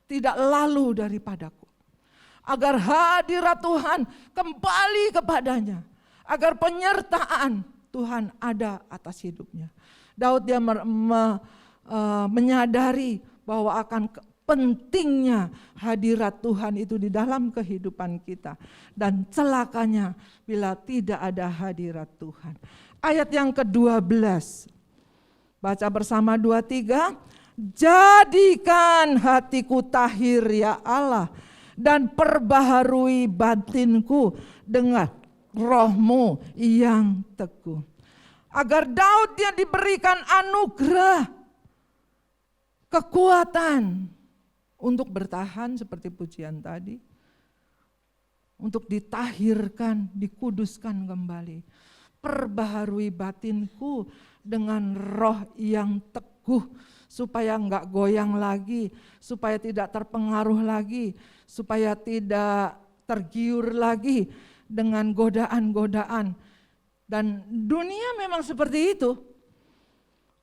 [SPEAKER 1] tidak lalu daripadaku. Agar hadirat Tuhan kembali kepadanya. Agar penyertaan Tuhan ada atas hidupnya. Daud dia menyadari bahwa akan pentingnya hadirat Tuhan itu di dalam kehidupan kita. Dan celakanya bila tidak ada hadirat Tuhan. Ayat yang ke-12. Baca bersama 2-3. Jadikan hatiku tahir ya Allah, dan perbaharui batinku dengan rohmu yang teguh. Agar Daud dia diberikan anugerah, kekuatan untuk bertahan seperti pujian tadi. Untuk ditahirkan, dikuduskan kembali. Perbaharui batinku dengan roh yang teguh. Supaya enggak goyang lagi, supaya tidak terpengaruh lagi, supaya tidak tergiur lagi dengan godaan-godaan. Dan dunia memang seperti itu.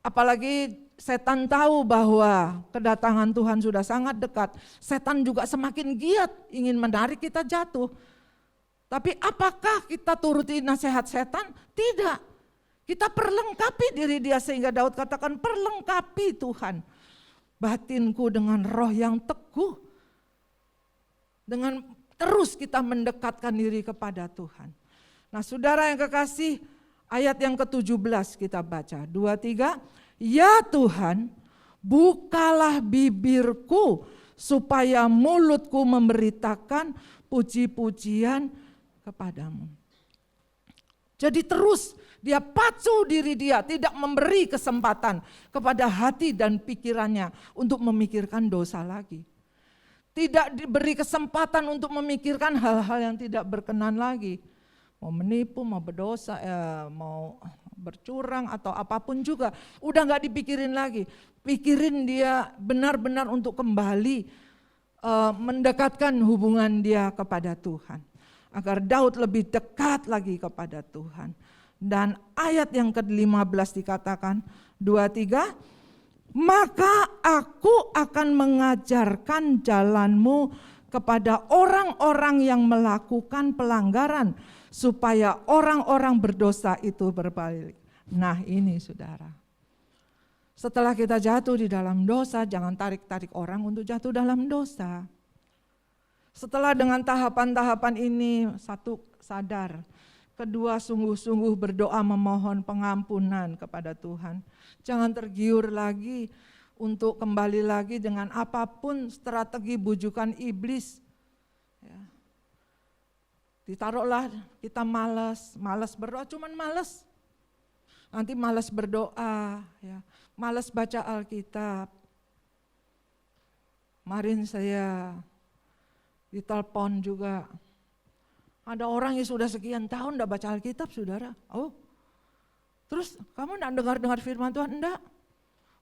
[SPEAKER 1] Apalagi setan tahu bahwa kedatangan Tuhan sudah sangat dekat. Setan juga semakin giat ingin menarik kita jatuh. Tapi apakah kita turuti nasihat setan? Tidak. Kita perlengkapi diri dia sehingga Daud katakan perlengkapi Tuhan. Batinku dengan roh yang teguh. Dengan terus kita mendekatkan diri kepada Tuhan. Nah saudara yang kekasih, ayat yang ke-17 kita baca. 2-3, ya Tuhan bukalah bibirku supaya mulutku memberitakan puji-pujian kepadamu. Jadi terus dia pacu diri dia, tidak memberi kesempatan kepada hati dan pikirannya untuk memikirkan dosa lagi. Tidak diberi kesempatan untuk memikirkan hal-hal yang tidak berkenan lagi. Mau menipu, mau berdosa, mau bercurang atau apapun juga. Udah gak dipikirin lagi. Pikirin dia benar-benar untuk kembali mendekatkan hubungan dia kepada Tuhan. Agar Daud lebih dekat lagi kepada Tuhan. Dan ayat yang ke-15 dikatakan 2-3, maka aku akan mengajarkan jalanmu kepada orang-orang yang melakukan pelanggaran supaya orang-orang berdosa itu berbalik. Nah ini saudara, setelah kita jatuh di dalam dosa, jangan tarik-tarik orang untuk jatuh dalam dosa. Setelah dengan tahapan-tahapan ini, satu sadar, kedua sungguh-sungguh berdoa memohon pengampunan kepada Tuhan. Jangan tergiur lagi untuk kembali lagi dengan apapun strategi bujukan iblis. Ya. Ditaruhlah kita malas berdoa, cuman malas. Nanti malas berdoa, ya. Malas baca Alkitab. Kemarin saya ditelepon juga. Ada orang yang sudah sekian tahun enggak baca Alkitab, saudara. Oh, terus kamu enggak dengar firman Tuhan? Enggak.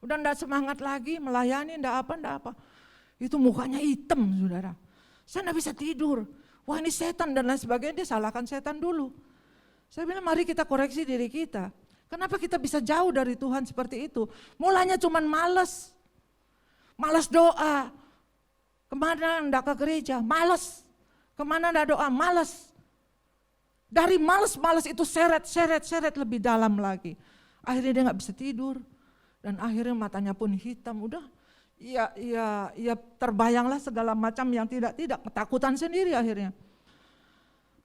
[SPEAKER 1] Udah enggak semangat lagi melayani, enggak apa. Itu mukanya hitam, saudara. Saya enggak bisa tidur. Wah ini setan dan lain sebagainya, dia salahkan setan dulu. Saya bilang mari kita koreksi diri kita. Kenapa kita bisa jauh dari Tuhan seperti itu? Mulanya cuman malas doa. Kemana enggak ke gereja? Malas. Kemana enggak doa? Malas. Dari males-males itu seret lebih dalam lagi. Akhirnya dia gak bisa tidur. Dan akhirnya matanya pun hitam. Udah, ya terbayanglah segala macam yang tidak, ketakutan sendiri akhirnya.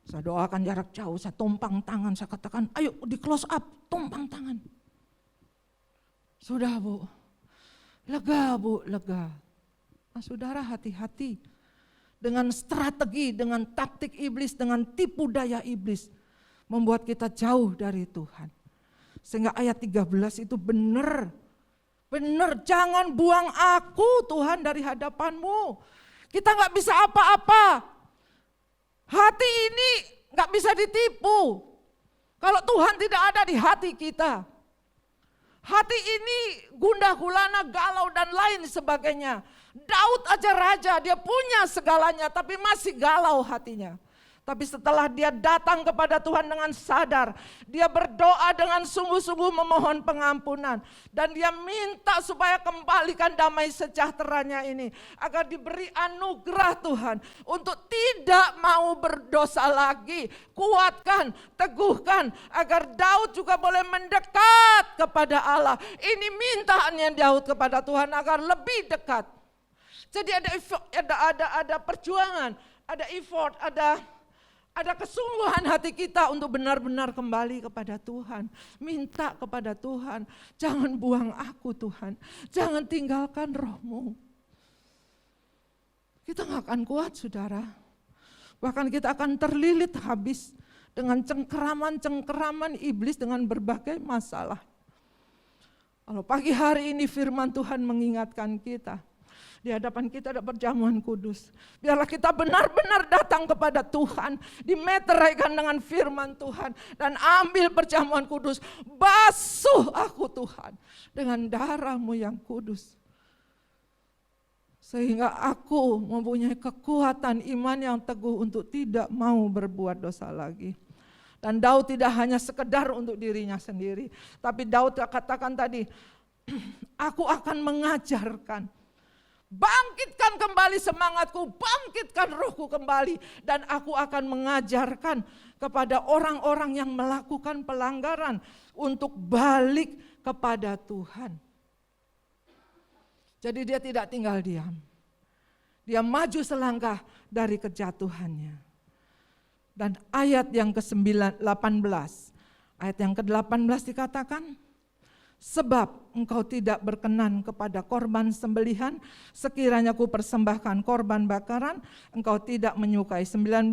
[SPEAKER 1] Saya doakan jarak jauh, saya tumpang tangan, saya katakan, ayo di close up, tumpang tangan. Sudah Bu, lega. Nah, saudara hati-hati dengan strategi, dengan taktik iblis, dengan tipu daya iblis. Membuat kita jauh dari Tuhan. Sehingga ayat 13 itu benar, jangan buang aku Tuhan dari hadapanmu. Kita gak bisa apa-apa. Hati ini gak bisa ditipu. Kalau Tuhan tidak ada di hati kita. Hati ini gundah gulana, galau dan lain sebagainya. Daud aja raja, dia punya segalanya tapi masih galau hatinya. Tapi setelah dia datang kepada Tuhan dengan sadar, dia berdoa dengan sungguh-sungguh memohon pengampunan. Dan dia minta supaya kembalikan damai sejahteranya ini. Agar diberi anugerah Tuhan untuk tidak mau berdosa lagi. Kuatkan, teguhkan agar Daud juga boleh mendekat kepada Allah. Ini mintaannya Daud kepada Tuhan agar lebih dekat. Jadi ada perjuangan, ada effort, ada kesungguhan hati kita untuk benar-benar kembali kepada Tuhan. Minta kepada Tuhan, jangan buang aku Tuhan. Jangan tinggalkan roh-Mu. Kita gak akan kuat saudara. Bahkan kita akan terlilit habis dengan cengkeraman iblis dengan berbagai masalah. Kalau pagi hari ini firman Tuhan mengingatkan kita. Di hadapan kita ada perjamuan kudus. Biarlah kita benar-benar datang kepada Tuhan. Dimeteraikan dengan firman Tuhan. Dan ambil perjamuan kudus. Basuh aku Tuhan. Dengan darah-Mu yang kudus. Sehingga aku mempunyai kekuatan iman yang teguh untuk tidak mau berbuat dosa lagi. Dan Daud tidak hanya sekedar untuk dirinya sendiri. Tapi Daud katakan tadi, aku akan mengajarkan. Bangkitkan kembali semangatku, bangkitkan rohku kembali. Dan aku akan mengajarkan kepada orang-orang yang melakukan pelanggaran untuk balik kepada Tuhan. Jadi dia tidak tinggal diam. Dia maju selangkah dari kejatuhannya. Dan ayat yang ke-18, ayat yang ke-18 dikatakan, sebab engkau tidak berkenan kepada korban sembelihan, sekiranya ku persembahkan korban bakaran, engkau tidak menyukai. 19,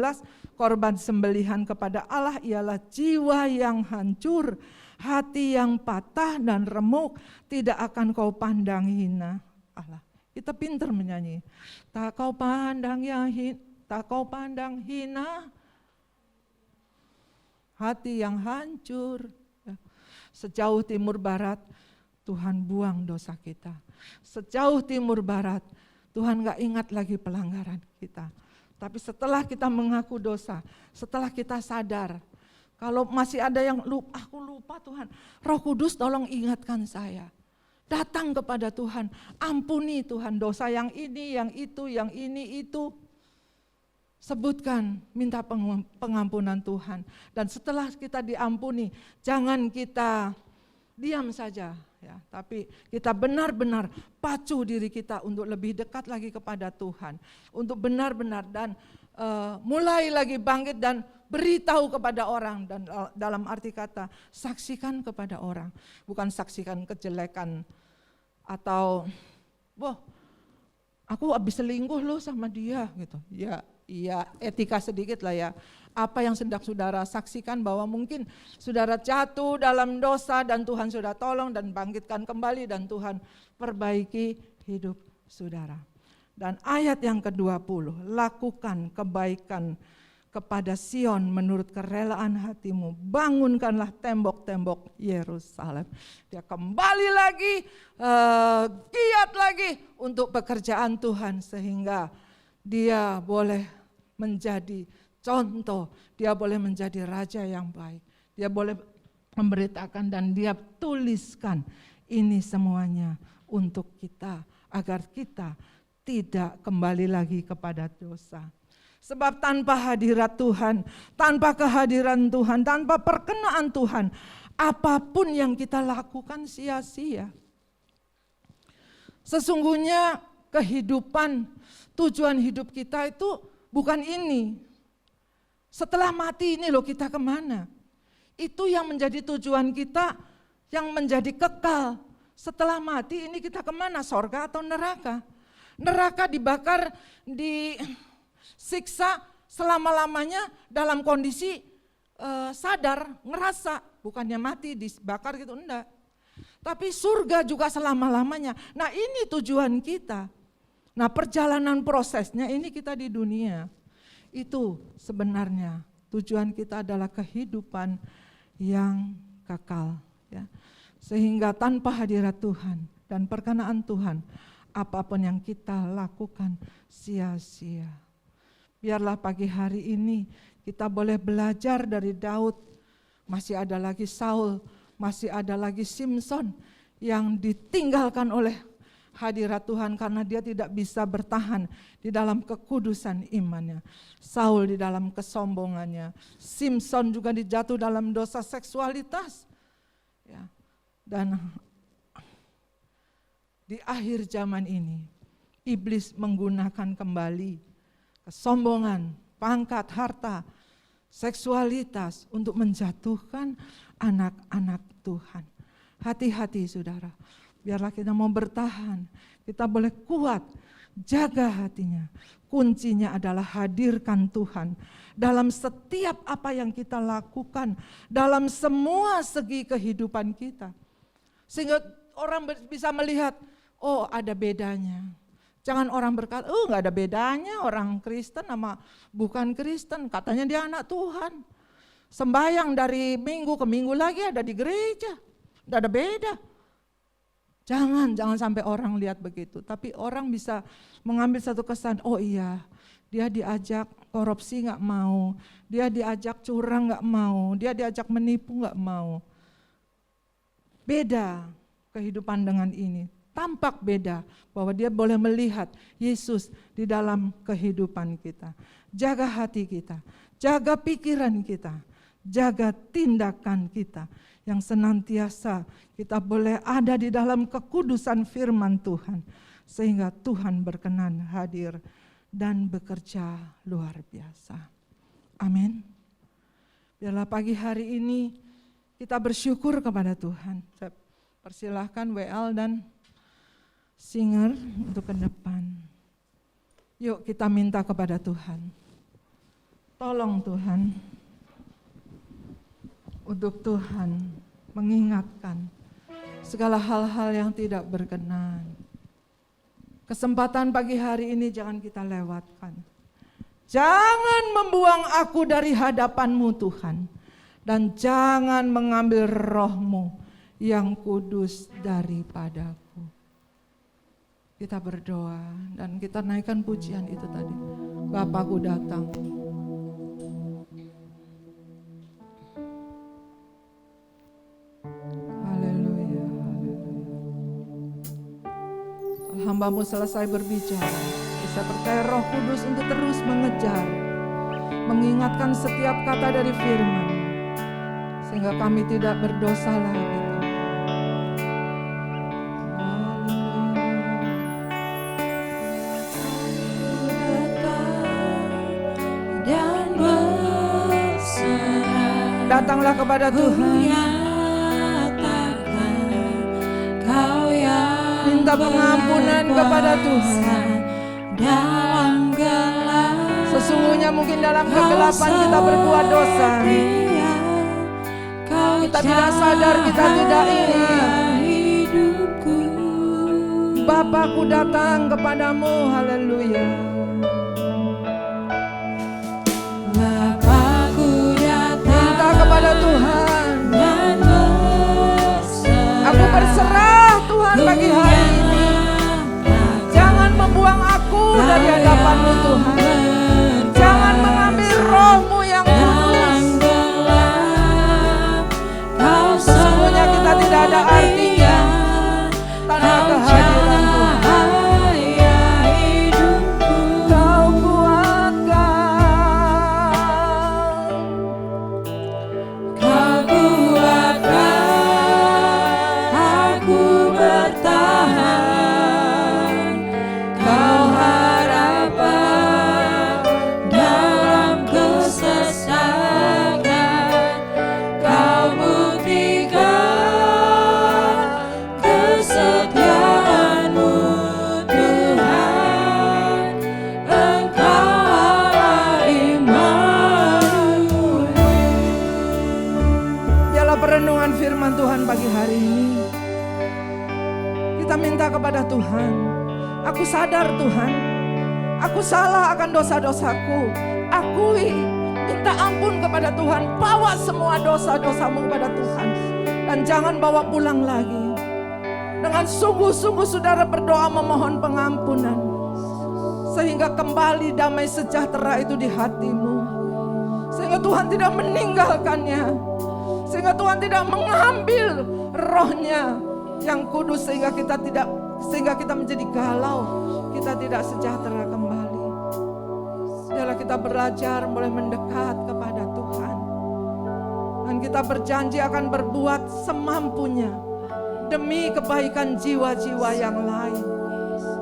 [SPEAKER 1] korban sembelihan kepada Allah ialah jiwa yang hancur, hati yang patah dan remuk, tidak akan kau pandang hina. Allah, kita pintar menyanyi. Tak kau pandang hina, hati yang hancur. Sejauh timur barat, Tuhan buang dosa kita. Sejauh timur barat, Tuhan gak ingat lagi pelanggaran kita. Tapi setelah kita mengaku dosa, setelah kita sadar, kalau masih ada yang aku lupa Tuhan, Roh Kudus tolong ingatkan saya. Datang kepada Tuhan, ampuni Tuhan dosa yang ini, yang itu, yang ini, itu. Sebutkan, minta pengampunan Tuhan. Dan setelah kita diampuni, jangan kita diam saja, ya, tapi kita benar-benar pacu diri kita untuk lebih dekat lagi kepada Tuhan. Untuk benar-benar dan mulai lagi bangkit dan beritahu kepada orang. Dan dalam arti kata, saksikan kepada orang. Bukan saksikan kejelekan atau, wah, aku habis selingkuh loh sama dia gitu. Iya, etika sedikit lah ya. Apa yang sedang saudara saksikan bahwa mungkin saudara jatuh dalam dosa dan Tuhan sudah tolong dan bangkitkan kembali dan Tuhan perbaiki hidup saudara. Dan ayat yang ke-20, lakukan kebaikan kepada Sion menurut kerelaan hatimu, bangunkanlah tembok-tembok Yerusalem. Dia kembali lagi, giat lagi untuk pekerjaan Tuhan sehingga dia boleh menjadi contoh, dia boleh menjadi raja yang baik. Dia boleh memberitakan dan dia tuliskan ini semuanya untuk kita, agar kita tidak kembali lagi kepada dosa. Sebab tanpa hadirat Tuhan, tanpa kehadiran Tuhan, tanpa perkenaan Tuhan, apapun yang kita lakukan sia-sia. Sesungguhnya kehidupan, tujuan hidup kita itu bukan ini. Setelah mati ini loh kita kemana? Itu yang menjadi tujuan kita, yang menjadi kekal. Setelah mati ini kita kemana? Sorga atau neraka? Neraka dibakar, disiksa selama-lamanya dalam kondisi sadar, ngerasa. Bukannya mati, dibakar gitu, enggak. Tapi surga juga selama-lamanya. Nah ini tujuan kita. Nah perjalanan prosesnya ini kita di dunia. Itu sebenarnya tujuan kita adalah kehidupan yang kekal. Ya. Sehingga tanpa hadirat Tuhan dan perkenaan Tuhan, apapun yang kita lakukan sia-sia. Biarlah pagi hari ini kita boleh belajar dari Daud. Masih ada lagi Saul, masih ada lagi Simson yang ditinggalkan oleh hadirat Tuhan karena dia tidak bisa bertahan di dalam kekudusan imannya. Saul di dalam kesombongannya, Simson juga dijatuh dalam dosa seksualitas. Ya. Dan di akhir zaman ini, iblis menggunakan kembali kesombongan, pangkat, harta, seksualitas untuk menjatuhkan anak-anak Tuhan. Hati-hati saudara, biarlah kita mau bertahan, kita boleh kuat, jaga hatinya. Kuncinya adalah hadirkan Tuhan dalam setiap apa yang kita lakukan, dalam semua segi kehidupan kita. Sehingga orang bisa melihat, oh ada bedanya. Jangan orang berkata, oh gak ada bedanya orang Kristen sama bukan Kristen. Katanya dia anak Tuhan. Sembahyang dari minggu ke minggu lagi ada di gereja. Gak ada beda. Jangan sampai orang lihat begitu. Tapi orang bisa mengambil satu kesan, oh iya dia diajak korupsi gak mau. Dia diajak curang gak mau. Dia diajak menipu gak mau. Beda kehidupan dengan ini. Tampak beda bahwa dia boleh melihat Yesus di dalam kehidupan kita. Jaga hati kita, jaga pikiran kita, jaga tindakan kita. Yang senantiasa kita boleh ada di dalam kekudusan firman Tuhan. Sehingga Tuhan berkenan hadir dan bekerja luar biasa. Amin. Biarlah pagi hari ini kita bersyukur kepada Tuhan. Saya persilahkan WL dan singer untuk ke depan. Yuk kita minta kepada Tuhan. Tolong Tuhan, untuk Tuhan mengingatkan segala hal-hal yang tidak berkenan. Kesempatan pagi hari ini jangan kita lewatkan. Jangan membuang aku dari hadapan-Mu Tuhan. Dan jangan mengambil roh-Mu yang kudus daripadaku. Kita berdoa dan kita naikkan pujian itu tadi. Bapakku datang. Haleluya, haleluya. Hamba-Mu selesai berbicara. Saya percaya Roh Kudus untuk terus mengejar, mengingatkan setiap kata dari firman. Sehingga kami tidak berdosa lagi. Datanglah kepada Tuhan. Minta pengampunan kepada Tuhan. Sesungguhnya mungkin dalam kegelapan kita berbuat dosa. Kita tidak sadar, kita tidak ingat. Bapakku datang kepadamu, haleluya. Minta kepada Tuhan. Aku berserah Tuhan pagi hari ini. Jangan membuang aku dari hadapan-Mu Tuhan. Jangan mengambil roh-Mu yang kudus. Sesungguhnya kita tidak ada artinya tanpa kehadiran Tuhan. Kau kuatkan pagi hari ini. Kita minta kepada Tuhan, aku sadar Tuhan, aku salah akan dosa-dosaku. Akui, minta ampun kepada Tuhan, bawa semua dosa-dosamu kepada Tuhan. Dan jangan bawa pulang lagi. Dengan sungguh-sungguh saudara berdoa memohon pengampunan, sehingga kembali damai sejahtera itu di hatimu. Sehingga Tuhan tidak meninggalkannya, sehingga Tuhan tidak mengambil rohnya yang kudus, sehingga kita menjadi galau, kita tidak sejahtera kembali. Biarlah kita belajar mulai mendekat kepada Tuhan, dan kita berjanji akan berbuat semampunya demi kebaikan jiwa-jiwa yang lain.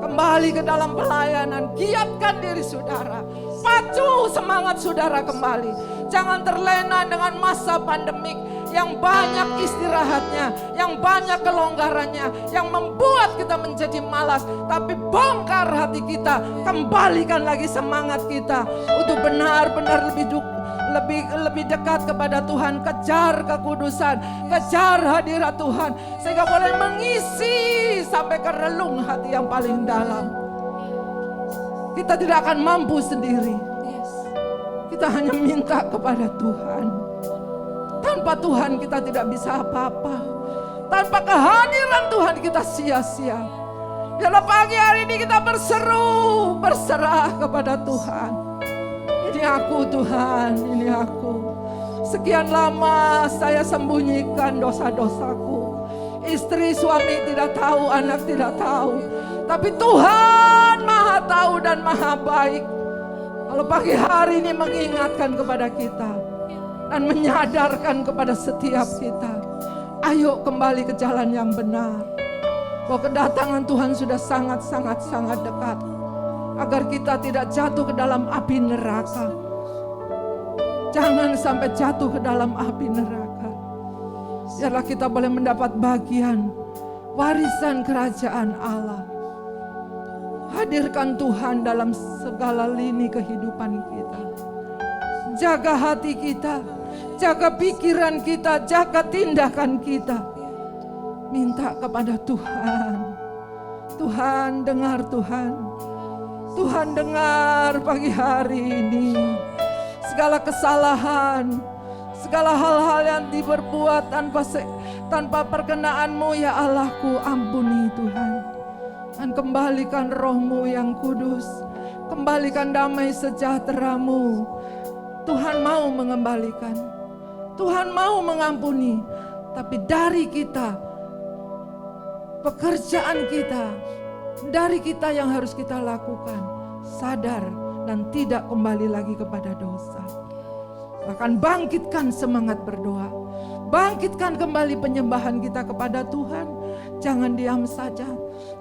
[SPEAKER 1] Kembali ke dalam pelayanan, giatkan diri saudara, pacu semangat saudara kembali. Jangan terlena dengan masa pandemik yang banyak istirahatnya, yang banyak kelonggarannya, yang membuat kita menjadi malas. Tapi bongkar hati kita, kembalikan lagi semangat kita untuk benar-benar lebih dekat kepada Tuhan. Kejar kekudusan, kejar hadirat Tuhan, sehingga boleh mengisi sampai ke relung hati yang paling dalam. Kita tidak akan mampu sendiri. Kita hanya minta kepada Tuhan. Tanpa Tuhan kita tidak bisa apa-apa. Tanpa kehadiran Tuhan kita sia-sia. Biarlah pagi hari ini kita berseru, berserah kepada Tuhan. Ini aku Tuhan, ini aku. Sekian lama saya sembunyikan dosa-dosaku. Istri, suami tidak tahu, anak tidak tahu. Tapi Tuhan Maha tahu dan Maha baik. Kalau pagi hari ini mengingatkan kepada kita dan menyadarkan kepada setiap kita, ayo kembali ke jalan yang benar. Bahwa kedatangan Tuhan sudah sangat dekat. Agar kita tidak jatuh ke dalam api neraka. Jangan sampai jatuh ke dalam api neraka. Biarlah kita boleh mendapat bagian warisan kerajaan Allah. Hadirkan Tuhan dalam segala lini kehidupan kita. Jaga hati kita, jaga pikiran kita, jaga tindakan kita. Minta kepada Tuhan. Tuhan dengar Tuhan. Tuhan dengar pagi hari ini. Segala kesalahan, segala hal-hal yang diperbuat tanpa perkenan-Mu ya Allahku, ampuni Tuhan. Dan kembalikan roh-Mu yang kudus, kembalikan damai sejahtera-Mu. Tuhan mau mengembalikan, Tuhan mau mengampuni. Tapi dari kita, pekerjaan kita, dari kita yang harus kita lakukan, sadar dan tidak kembali lagi kepada dosa. Bahkan bangkitkan semangat berdoa, bangkitkan kembali penyembahan kita kepada Tuhan. Jangan diam saja,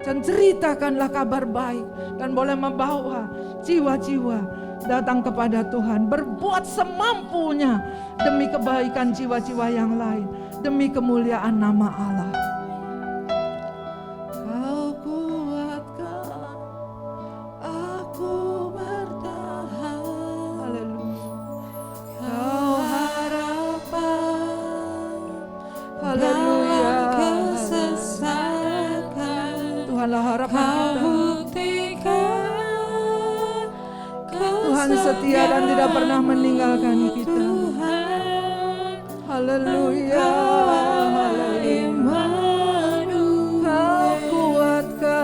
[SPEAKER 1] dan ceritakanlah kabar baik, dan boleh membawa jiwa-jiwa datang kepada Tuhan. Berbuat semampunya demi kebaikan jiwa-jiwa yang lain, demi kemuliaan nama Allah. Tuhan setia dan tidak pernah meninggalkan kita. Haleluya, haleluya. Kau kuatkan.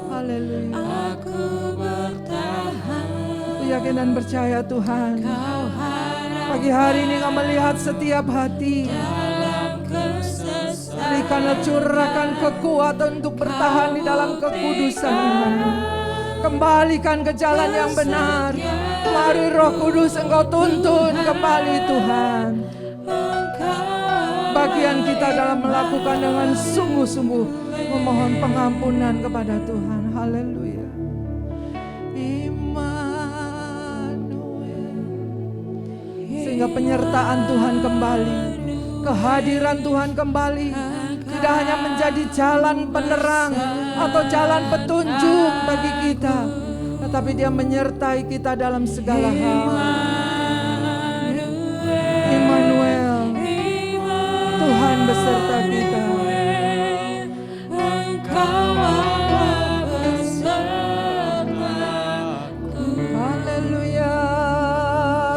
[SPEAKER 1] Haleluya. Aku bertahan. Aku yakin dan percaya Tuhan. Pagi hari ini Kau melihat setiap hati. Berikanlah curahkan kekuatan untuk bertahan di dalam kekudusan iman-Mu. Kembalikan ke jalan yang benar. Mari Roh Kudus Engkau tuntun kembali Tuhan. Bagian kita dalam melakukan dengan sungguh-sungguh memohon pengampunan kepada Tuhan. Haleluya. Immanuel. Sehingga penyertaan Tuhan kembali, kehadiran Tuhan kembali. Tidak hanya menjadi jalan penerang atau jalan petunjuk bagi kita, tetapi Dia menyertai kita dalam segala hal. Immanuel, beserta kita.
[SPEAKER 2] Engkau Allah besertaku.
[SPEAKER 1] Haleluya.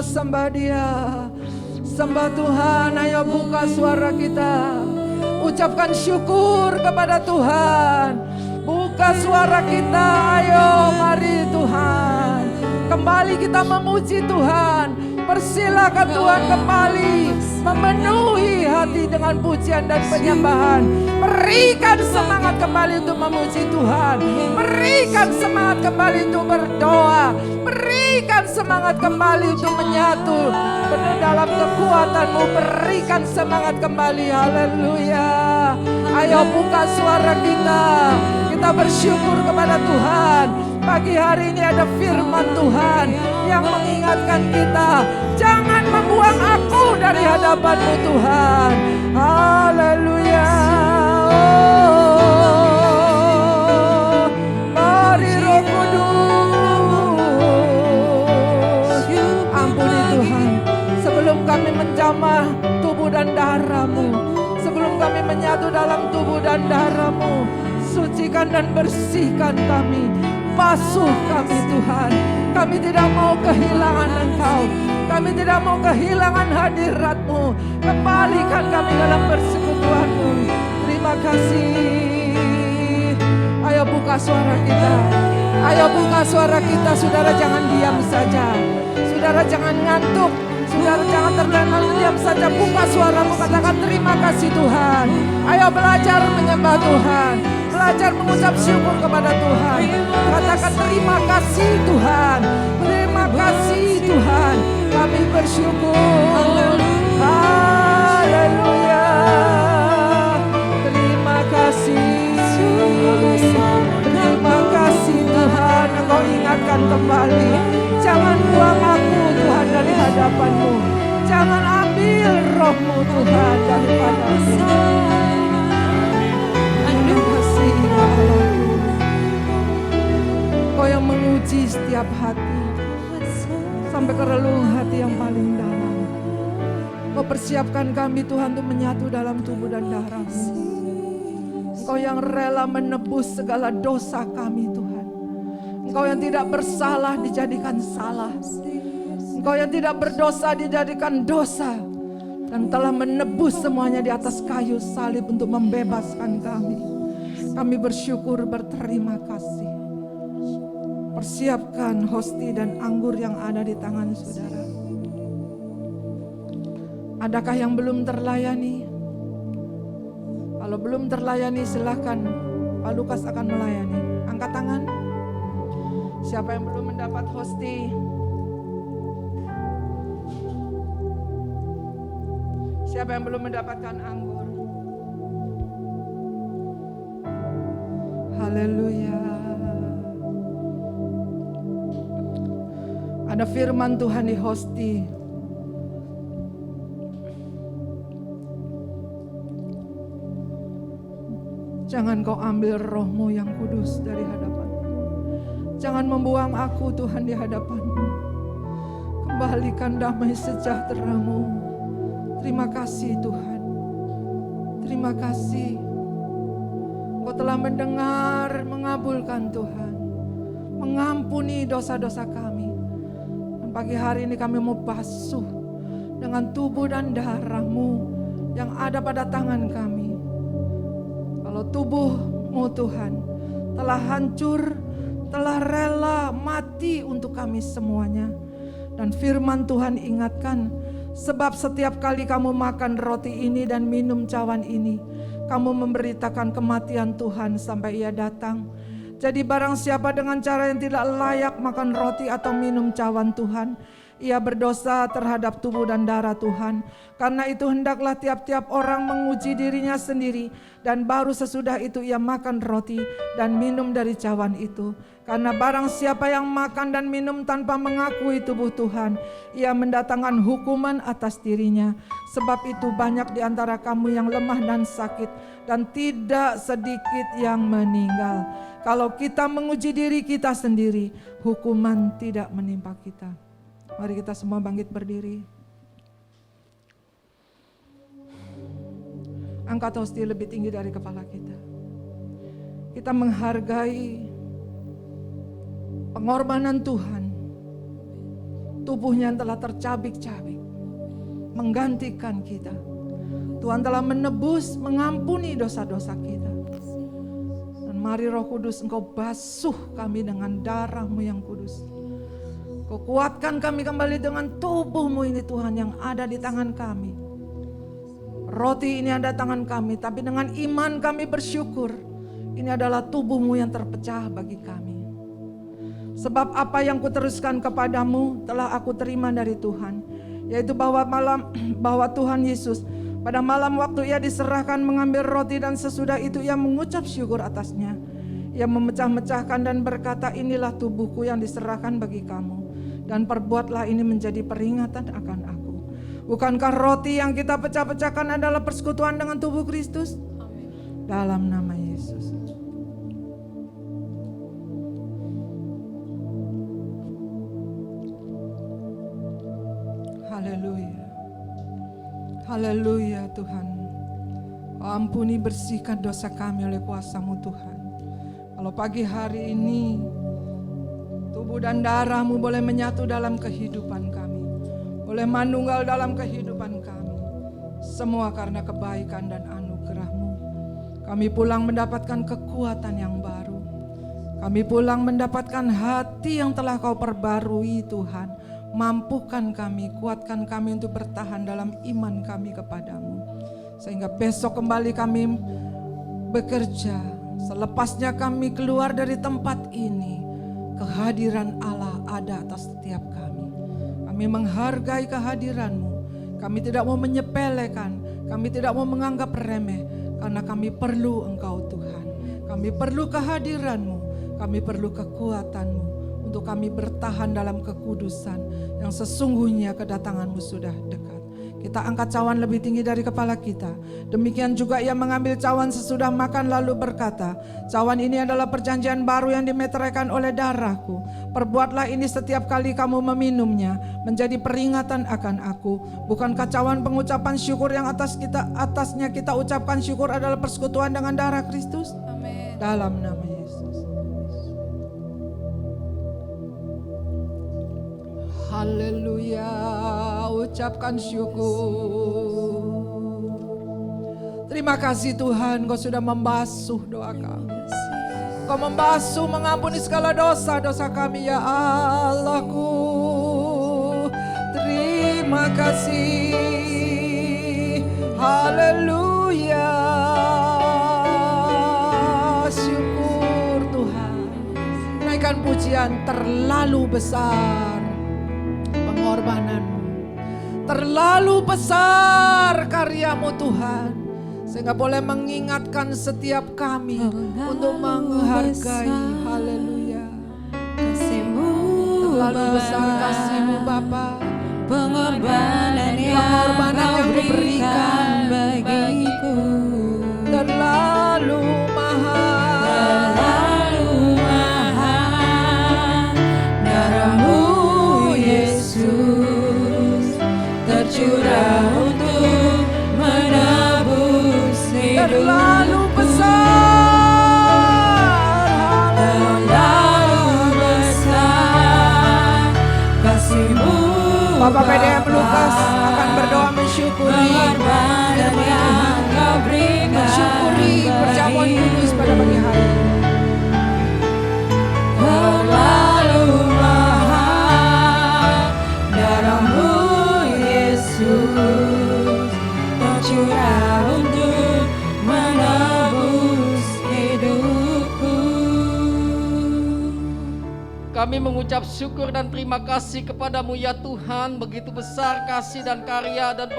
[SPEAKER 1] Sembah Dia. Sembah Tuhan. Ayo buka suara kita. Ucapkan syukur kepada Tuhan. Buka suara kita. Ayo mari Tuhan. Kembali kita memuji Tuhan. Persilakan Tuhan kembali memenuhi hati dengan pujian dan penyembahan. Berikan semangat kembali untuk memuji Tuhan. Berikan semangat kembali untuk berdoa. Berikan semangat kembali untuk menyatu dalam kekuatanmu. Berikan semangat kembali. Haleluya. Ayo buka suara kita. Kita bersyukur kepada Tuhan. Pagi hari ini ada firman Tuhan yang mengingatkan kita, jangan membuang aku dari hadapan-Mu Tuhan. Haleluya. Oh, mari Roh Kudus. Ampuni Tuhan, sebelum kami menjamah tubuh dan darah-Mu, sebelum kami menyatu dalam tubuh dan darah-Mu, sucikan dan bersihkan kami. Basuh kami Tuhan. Kami tidak mau kehilangan Engkau. Kami tidak mau kehilangan hadirat-Mu. Kembalikan kami dalam persekutuan-Mu. Terima kasih. Ayo buka suara kita. Ayo buka suara kita. Saudara jangan diam saja. Saudara jangan ngantuk. Saudara jangan terlena, diam saja. Buka suaramu, katakan terima kasih Tuhan. Ayo belajar menyembah Tuhan. Belajar mengucap syukur kepada Tuhan. Katakan terima kasih Tuhan. Terima kasih Tuhan. Kami bersyukur. Haleluya. Terima kasih. Terima kasih Tuhan. Engkau ingatkan kembali. Jangan buang aku Tuhan dari hadapan-Mu. Jangan ambil roh-Mu Tuhan daripada-Mu. Kau yang menguji setiap hati sampai ke relung hati yang paling dalam. Kau persiapkan kami Tuhan untuk menyatu dalam tubuh dan darah-Mu. Engkau yang rela menebus segala dosa kami Tuhan. Engkau yang tidak bersalah dijadikan salah. Engkau yang tidak berdosa dijadikan dosa. Dan telah menebus semuanya di atas kayu salib untuk membebaskan kami. Kami bersyukur, berterima kasih. Persiapkan hosti dan anggur yang ada di tangan saudara. Adakah yang belum terlayani? Kalau belum terlayani silakan Pak Lukas akan melayani. Angkat tangan. Siapa yang belum mendapat hosti? Siapa yang belum mendapatkan anggur? Haleluya. Ada firman Tuhan di hosti. Jangan kau ambil roh-Mu yang kudus dari hadapan. Jangan membuang aku Tuhan di hadapan-Mu. Kembalikan damai sejahtera-Mu. Terima kasih Tuhan. Terima kasih. Kau telah mendengar, mengabulkan Tuhan. Mengampuni dosa-dosa kami. Dan pagi hari ini kami mau basuh dengan tubuh dan darah-Mu yang ada pada tangan kami. Kalau tubuh-Mu Tuhan telah hancur, telah rela mati untuk kami semuanya. Dan firman Tuhan ingatkan, sebab setiap kali kamu makan roti ini dan minum cawan ini, kamu memberitakan kematian Tuhan sampai Ia datang. Jadi barang siapa dengan cara yang tidak layak makan roti atau minum cawan Tuhan, ia berdosa terhadap tubuh dan darah Tuhan. Karena itu hendaklah tiap-tiap orang menguji dirinya sendiri, dan baru sesudah itu ia makan roti dan minum dari cawan itu. Karena barang siapa yang makan dan minum tanpa mengakui tubuh Tuhan, ia mendatangkan hukuman atas dirinya. Sebab itu banyak di antara kamu yang lemah dan sakit, dan tidak sedikit yang meninggal. Kalau kita menguji diri kita sendiri, hukuman tidak menimpa kita. Mari kita semua bangkit berdiri. Angkat hostia lebih tinggi dari kepala kita. Kita menghargai pengorbanan Tuhan. Tubuhnya yang telah tercabik-cabik, menggantikan kita. Tuhan telah menebus, mengampuni dosa-dosa kita. Dan mari Roh Kudus, Engkau basuh kami dengan darah-Mu yang kudus. Kau kuatkan kami kembali dengan tubuh-Mu ini Tuhan yang ada di tangan kami. Roti ini ada tangan kami, tapi dengan iman kami bersyukur. Ini adalah tubuh-Mu yang terpecah bagi kami. Sebab apa yang kuteruskan kepadamu telah aku terima dari Tuhan, yaitu bahwa Tuhan Yesus pada malam waktu ia diserahkan mengambil roti dan sesudah itu ia mengucap syukur atasnya. Ia memecah-mecahkan dan berkata, inilah tubuhku yang diserahkan bagi kamu, dan perbuatlah ini menjadi peringatan akan aku. Bukankah roti yang kita pecah-pecahkan adalah persekutuan dengan tubuh Kristus? Dalam nama Yesus. Haleluya. Haleluya Tuhan. Ampuni bersihkan dosa kami oleh kuasa-Mu Tuhan. Kalau pagi hari ini tubuh dan darah-Mu boleh menyatu dalam kehidupan kami, boleh manunggal dalam kehidupan kami, semua karena kebaikan dan anugerah-Mu. Kami pulang mendapatkan kekuatan yang baru. Kami pulang mendapatkan hati yang telah Kau perbarui Tuhan. Mampukan kami, kuatkan kami untuk bertahan dalam iman kami kepadamu. Sehingga besok kembali kami bekerja. Selepasnya kami keluar dari tempat ini, kehadiran Allah ada atas setiap kami. Kami menghargai kehadiran-Mu. Kami tidak mau menyepelekan, kami tidak mau menganggap remeh, karena kami perlu Engkau Tuhan. Kami perlu kehadiran-Mu, kami perlu kekuatan-Mu. Untuk kami bertahan dalam kekudusan yang sesungguhnya kedatangan-Mu sudah dekat. Kita angkat cawan lebih tinggi dari kepala kita. Demikian juga ia mengambil cawan sesudah makan lalu berkata, cawan ini adalah perjanjian baru yang dimeteraikan oleh darahku. Perbuatlah ini setiap kali kamu meminumnya, menjadi peringatan akan aku. Bukankah cawan pengucapan syukur yang atasnya kita ucapkan syukur adalah persekutuan dengan darah Kristus?
[SPEAKER 2] Amin.
[SPEAKER 1] Dalam nama Yesus. Haleluya, ucapkan syukur. Terima kasih Tuhan, Kau sudah membasuh doa kami. Kau membasuh, mengampuni segala dosa-dosa kami ya Allahku. Terima kasih. Haleluya. Syukur Tuhan. Naikkan pujian, terlalu besar pengorbanan-Mu, terlalu besar karya-Mu Tuhan, sehingga boleh mengingatkan setiap kami untuk menghargai. Haleluya.
[SPEAKER 2] Kasih-Mu
[SPEAKER 1] Terlalu besar kasih-Mu Bapa,
[SPEAKER 2] pengorbanan yang Kau berikan bagiku.
[SPEAKER 1] terlalu mahal,
[SPEAKER 2] darah-Mu Yesus tercurah untuk menebus hidup.
[SPEAKER 1] terlalu besar,
[SPEAKER 2] Terlalu besar kasih-Mu.
[SPEAKER 1] Bapak PDM Lukas akan berdoa mensyukuri
[SPEAKER 2] Pengorbanan yang Kau berikan
[SPEAKER 1] mensyukuri perjamuan kudus pada pagi hari ini.
[SPEAKER 2] terlalu mahal, darah-Mu Yesus tercurah untuk menebus hidupku.
[SPEAKER 4] Kami mengucap syukur dan terima kasih kepadamu ya Tuhan. Begitu besar kasih dan karya dan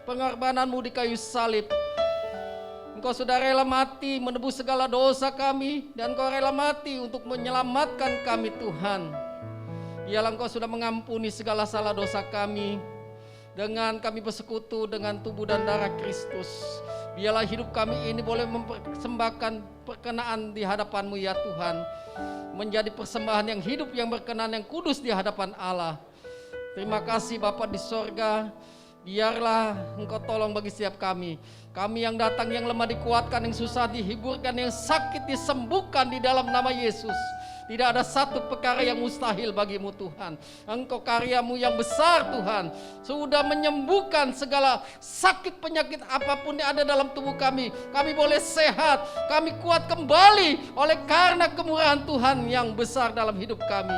[SPEAKER 4] pengorbanan-Mu di kayu salib. Engkau sudah rela mati menebus segala dosa kami, dan Engkau rela mati untuk menyelamatkan kami Tuhan. Biarlah Engkau sudah mengampuni segala salah dosa kami, dengan kami bersekutu dengan tubuh dan darah Kristus. Biarlah hidup kami ini boleh mempersembahkan perkenaan di hadapan-Mu ya Tuhan, menjadi persembahan yang hidup, yang berkenan, yang kudus di hadapan Allah. Terima kasih Bapa di sorga. Biarlah Engkau tolong bagi setiap kami. Kami yang datang, yang lemah dikuatkan, yang susah dihiburkan, yang sakit disembuhkan di dalam nama Yesus. Tidak ada satu perkara yang mustahil bagimu Tuhan. Engkau karyamu yang besar Tuhan, sudah menyembuhkan segala sakit penyakit apapun yang ada dalam tubuh kami. Kami boleh sehat, kami kuat kembali oleh karena kemurahan Tuhan yang besar dalam hidup kami.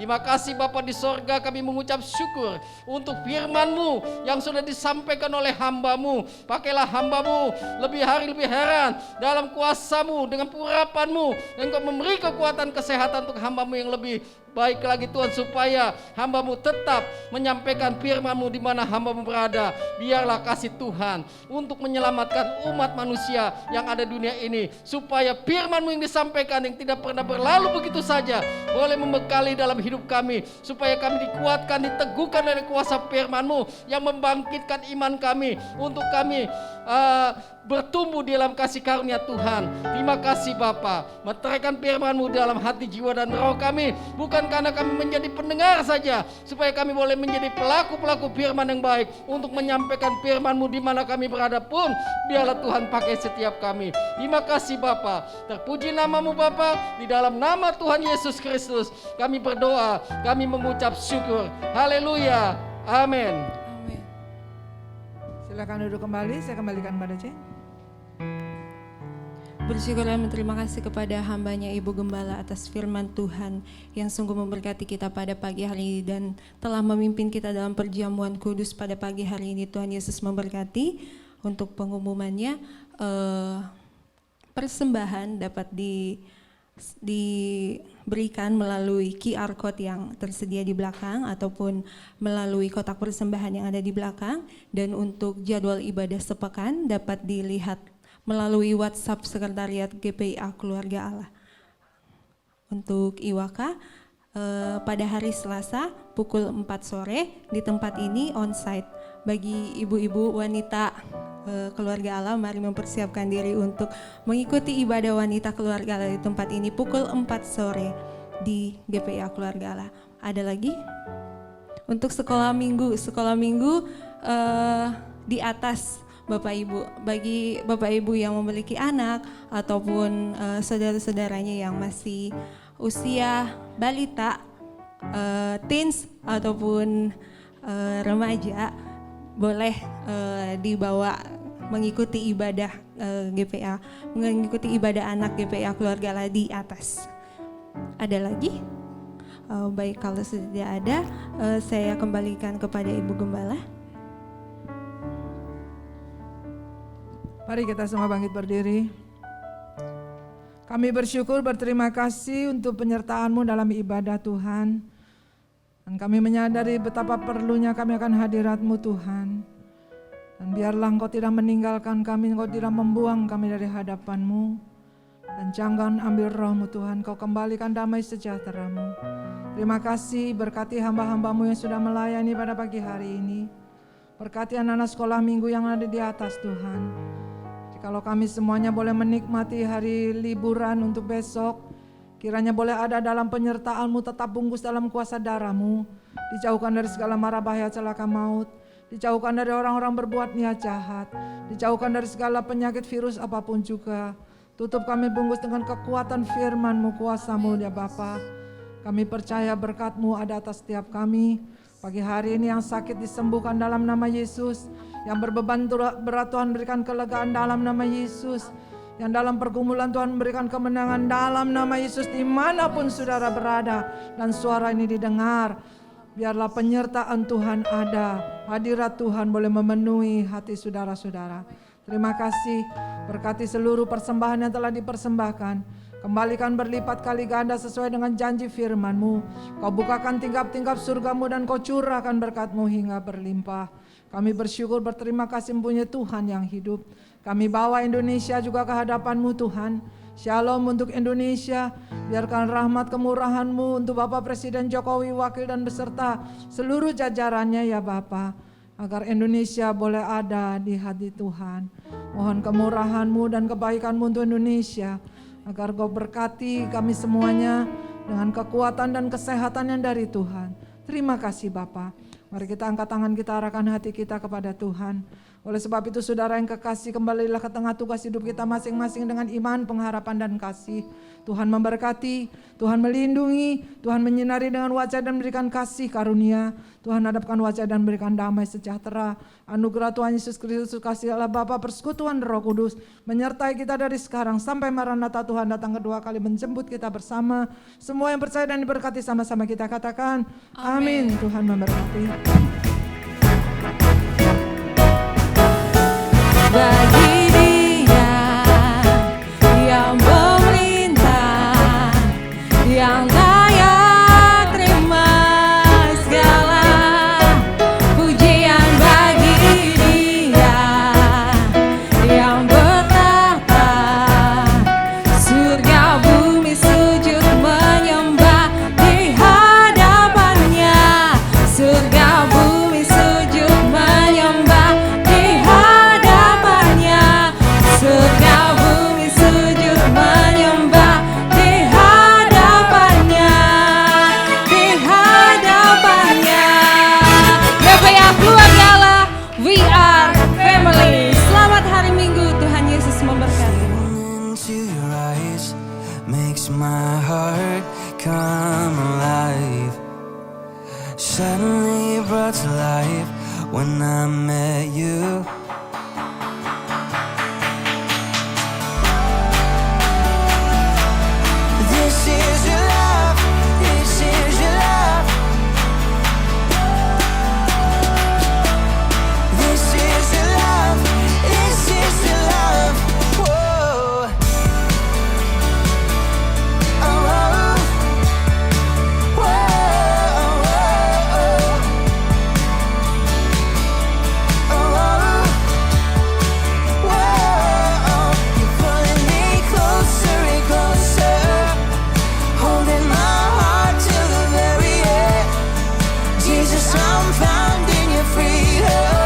[SPEAKER 4] Terima kasih Bapa di sorga, kami mengucap syukur untuk firman-Mu yang sudah disampaikan oleh hamba-Mu. Pakailah hamba-Mu lebih hari lebih heran dalam kuasa-Mu, dengan pengurapan-Mu. Engkau memberi kekuatan kesehatan untuk hamba-Mu yang lebih baik lagi Tuhan, supaya hamba-Mu tetap menyampaikan firman-Mu di mana hamba-Mu berada. Biarlah kasih Tuhan untuk menyelamatkan umat manusia yang ada di dunia ini, supaya firman-Mu yang disampaikan yang tidak pernah berlalu begitu saja boleh membekali dalam hidup kami, supaya kami dikuatkan, diteguhkan oleh kuasa firman-Mu yang membangkitkan iman kami untuk kami bertumbuh di dalam kasih karunia Tuhan. Terima kasih Bapa, meteraikan firman-Mu dalam hati, jiwa dan roh kami, bukan karena kami menjadi pendengar saja, supaya kami boleh menjadi pelaku-pelaku firman yang baik untuk menyampaikan firman-Mu di mana kami berada pun. Biarlah Tuhan pakai setiap kami. Terima kasih Bapa, terpuji nama-Mu Bapa, di dalam nama Tuhan Yesus Kristus kami berdoa, kami mengucap syukur. Haleluya, amin.
[SPEAKER 2] Amin.
[SPEAKER 1] Silakan duduk kembali, saya kembalikan kepada Jen.
[SPEAKER 2] Bersyukur dan berterima kasih kepada hambanya Ibu Gembala atas firman Tuhan yang sungguh memberkati kita pada pagi hari ini dan telah memimpin kita dalam perjamuan kudus pada pagi hari ini. Tuhan Yesus memberkati. Untuk pengumumannya, persembahan dapat diberikan melalui QR code yang tersedia di belakang ataupun melalui kotak persembahan yang ada di belakang. Dan untuk jadwal ibadah sepekan dapat dilihat melalui WhatsApp Sekretariat GPIA Keluarga Allah. Untuk IWAKA pada hari Selasa pukul 4 sore di tempat ini onsite. Bagi ibu-ibu wanita Keluarga Allah, mari mempersiapkan diri untuk mengikuti ibadah wanita Keluarga Allah di tempat ini pukul 4 sore di GPIA Keluarga Allah. Ada lagi? Untuk sekolah minggu di atas Bapak Ibu, bagi Bapak Ibu yang memiliki anak ataupun saudara-saudaranya yang masih usia balita, teens ataupun remaja, boleh dibawa mengikuti ibadah GPA, mengikuti ibadah anak GPA Keluarga Allah di atas. Ada lagi? Baik, kalau sudah tidak ada, saya kembalikan kepada Ibu Gembala.
[SPEAKER 1] Mari kita semua bangkit berdiri. Kami bersyukur, berterima kasih untuk penyertaan-Mu dalam ibadah Tuhan. Dan kami menyadari betapa perlunya kami akan hadirat-Mu Tuhan. Dan biarlah Engkau tidak meninggalkan kami, Engkau tidak membuang kami dari hadapan-Mu. Dan jangan ambil roh-Mu Tuhan, Kau kembalikan damai sejahtera-Mu. Terima kasih, berkati hamba-hamba-Mu yang sudah melayani pada pagi hari ini. Berkati anak-anak sekolah minggu yang ada di atas Tuhan. Kalau kami semuanya boleh menikmati hari liburan untuk besok, kiranya boleh ada dalam penyertaan-Mu, tetap bungkus dalam kuasa darah-Mu, dijauhkan dari segala mara bahaya celaka maut, dijauhkan dari orang-orang berbuat niat jahat, dijauhkan dari segala penyakit virus apapun juga. Tutup kami bungkus dengan kekuatan firman-Mu, kuasa-Mu ya Bapa. Kami percaya berkat-Mu ada atas setiap kami. Pagi hari ini yang sakit disembuhkan dalam nama Yesus. Yang berbeban berat Tuhan berikan kelegaan dalam nama Yesus. Yang dalam pergumulan Tuhan berikan kemenangan dalam nama Yesus dimanapun saudara berada. Dan suara ini didengar. Biarlah penyertaan Tuhan ada. Hadirat Tuhan boleh memenuhi hati saudara-saudara. Terima kasih. Berkati seluruh persembahan yang telah dipersembahkan. Kembalikan berlipat kali ganda sesuai dengan janji firman-Mu. Kau bukakan tingkap-tingkap surga-Mu dan Kau curahkan berkat-Mu hingga berlimpah. Kami bersyukur, berterima kasih mempunyai Tuhan yang hidup. Kami bawa Indonesia juga ke hadapan-Mu Tuhan. Shalom untuk Indonesia. Biarkan rahmat kemurahan-Mu untuk Bapak Presiden Jokowi, wakil dan beserta seluruh jajarannya ya Bapa. Agar Indonesia boleh ada di hati Tuhan. Mohon kemurahan-Mu dan kebaikan-Mu untuk Indonesia. Agar Kau berkati kami semuanya dengan kekuatan dan kesehatan yang dari Tuhan. Terima kasih Bapa. Mari kita angkat tangan kita, arahkan hati kita kepada Tuhan. Oleh sebab itu saudara yang kekasih, kembalilah ke tengah tugas hidup kita masing-masing dengan iman, pengharapan dan kasih. Tuhan memberkati, Tuhan melindungi, Tuhan menyinari dengan wajah dan memberikan kasih karunia. Tuhan hadapkan wajah dan berikan damai sejahtera. Anugerah Tuhan Yesus Kristus, kasih Allah Bapa, persekutuan Roh Kudus menyertai kita dari sekarang sampai Maranatha Tuhan datang kedua kali menjemput kita bersama. Semua yang percaya dan diberkati sama-sama kita katakan amin. Tuhan memberkati.
[SPEAKER 2] Bagi Dia yang memerintah, yang layak terima segala pujian. Bagi Dia yang bertahta, surga bumi sujud menyembah di hadapannya. Surga bumi sujud menyembah di hadapannya. Surga bumi sujud menyembah di hadapannya. Di hadapannya. GPA keluarga Allah, we are family. Selamat hari Minggu, Tuhan Yesus memberkati.
[SPEAKER 5] Into your eyes makes my heart come alive. Suddenly brought to life when I met you. This is your love, this is your love. This is your love, this is your love. Whoa. Oh, oh. Whoa, oh, oh. Whoa. You're pulling me closer and closer, holding my heart till the very end. Jesus, I'm found in your freedom.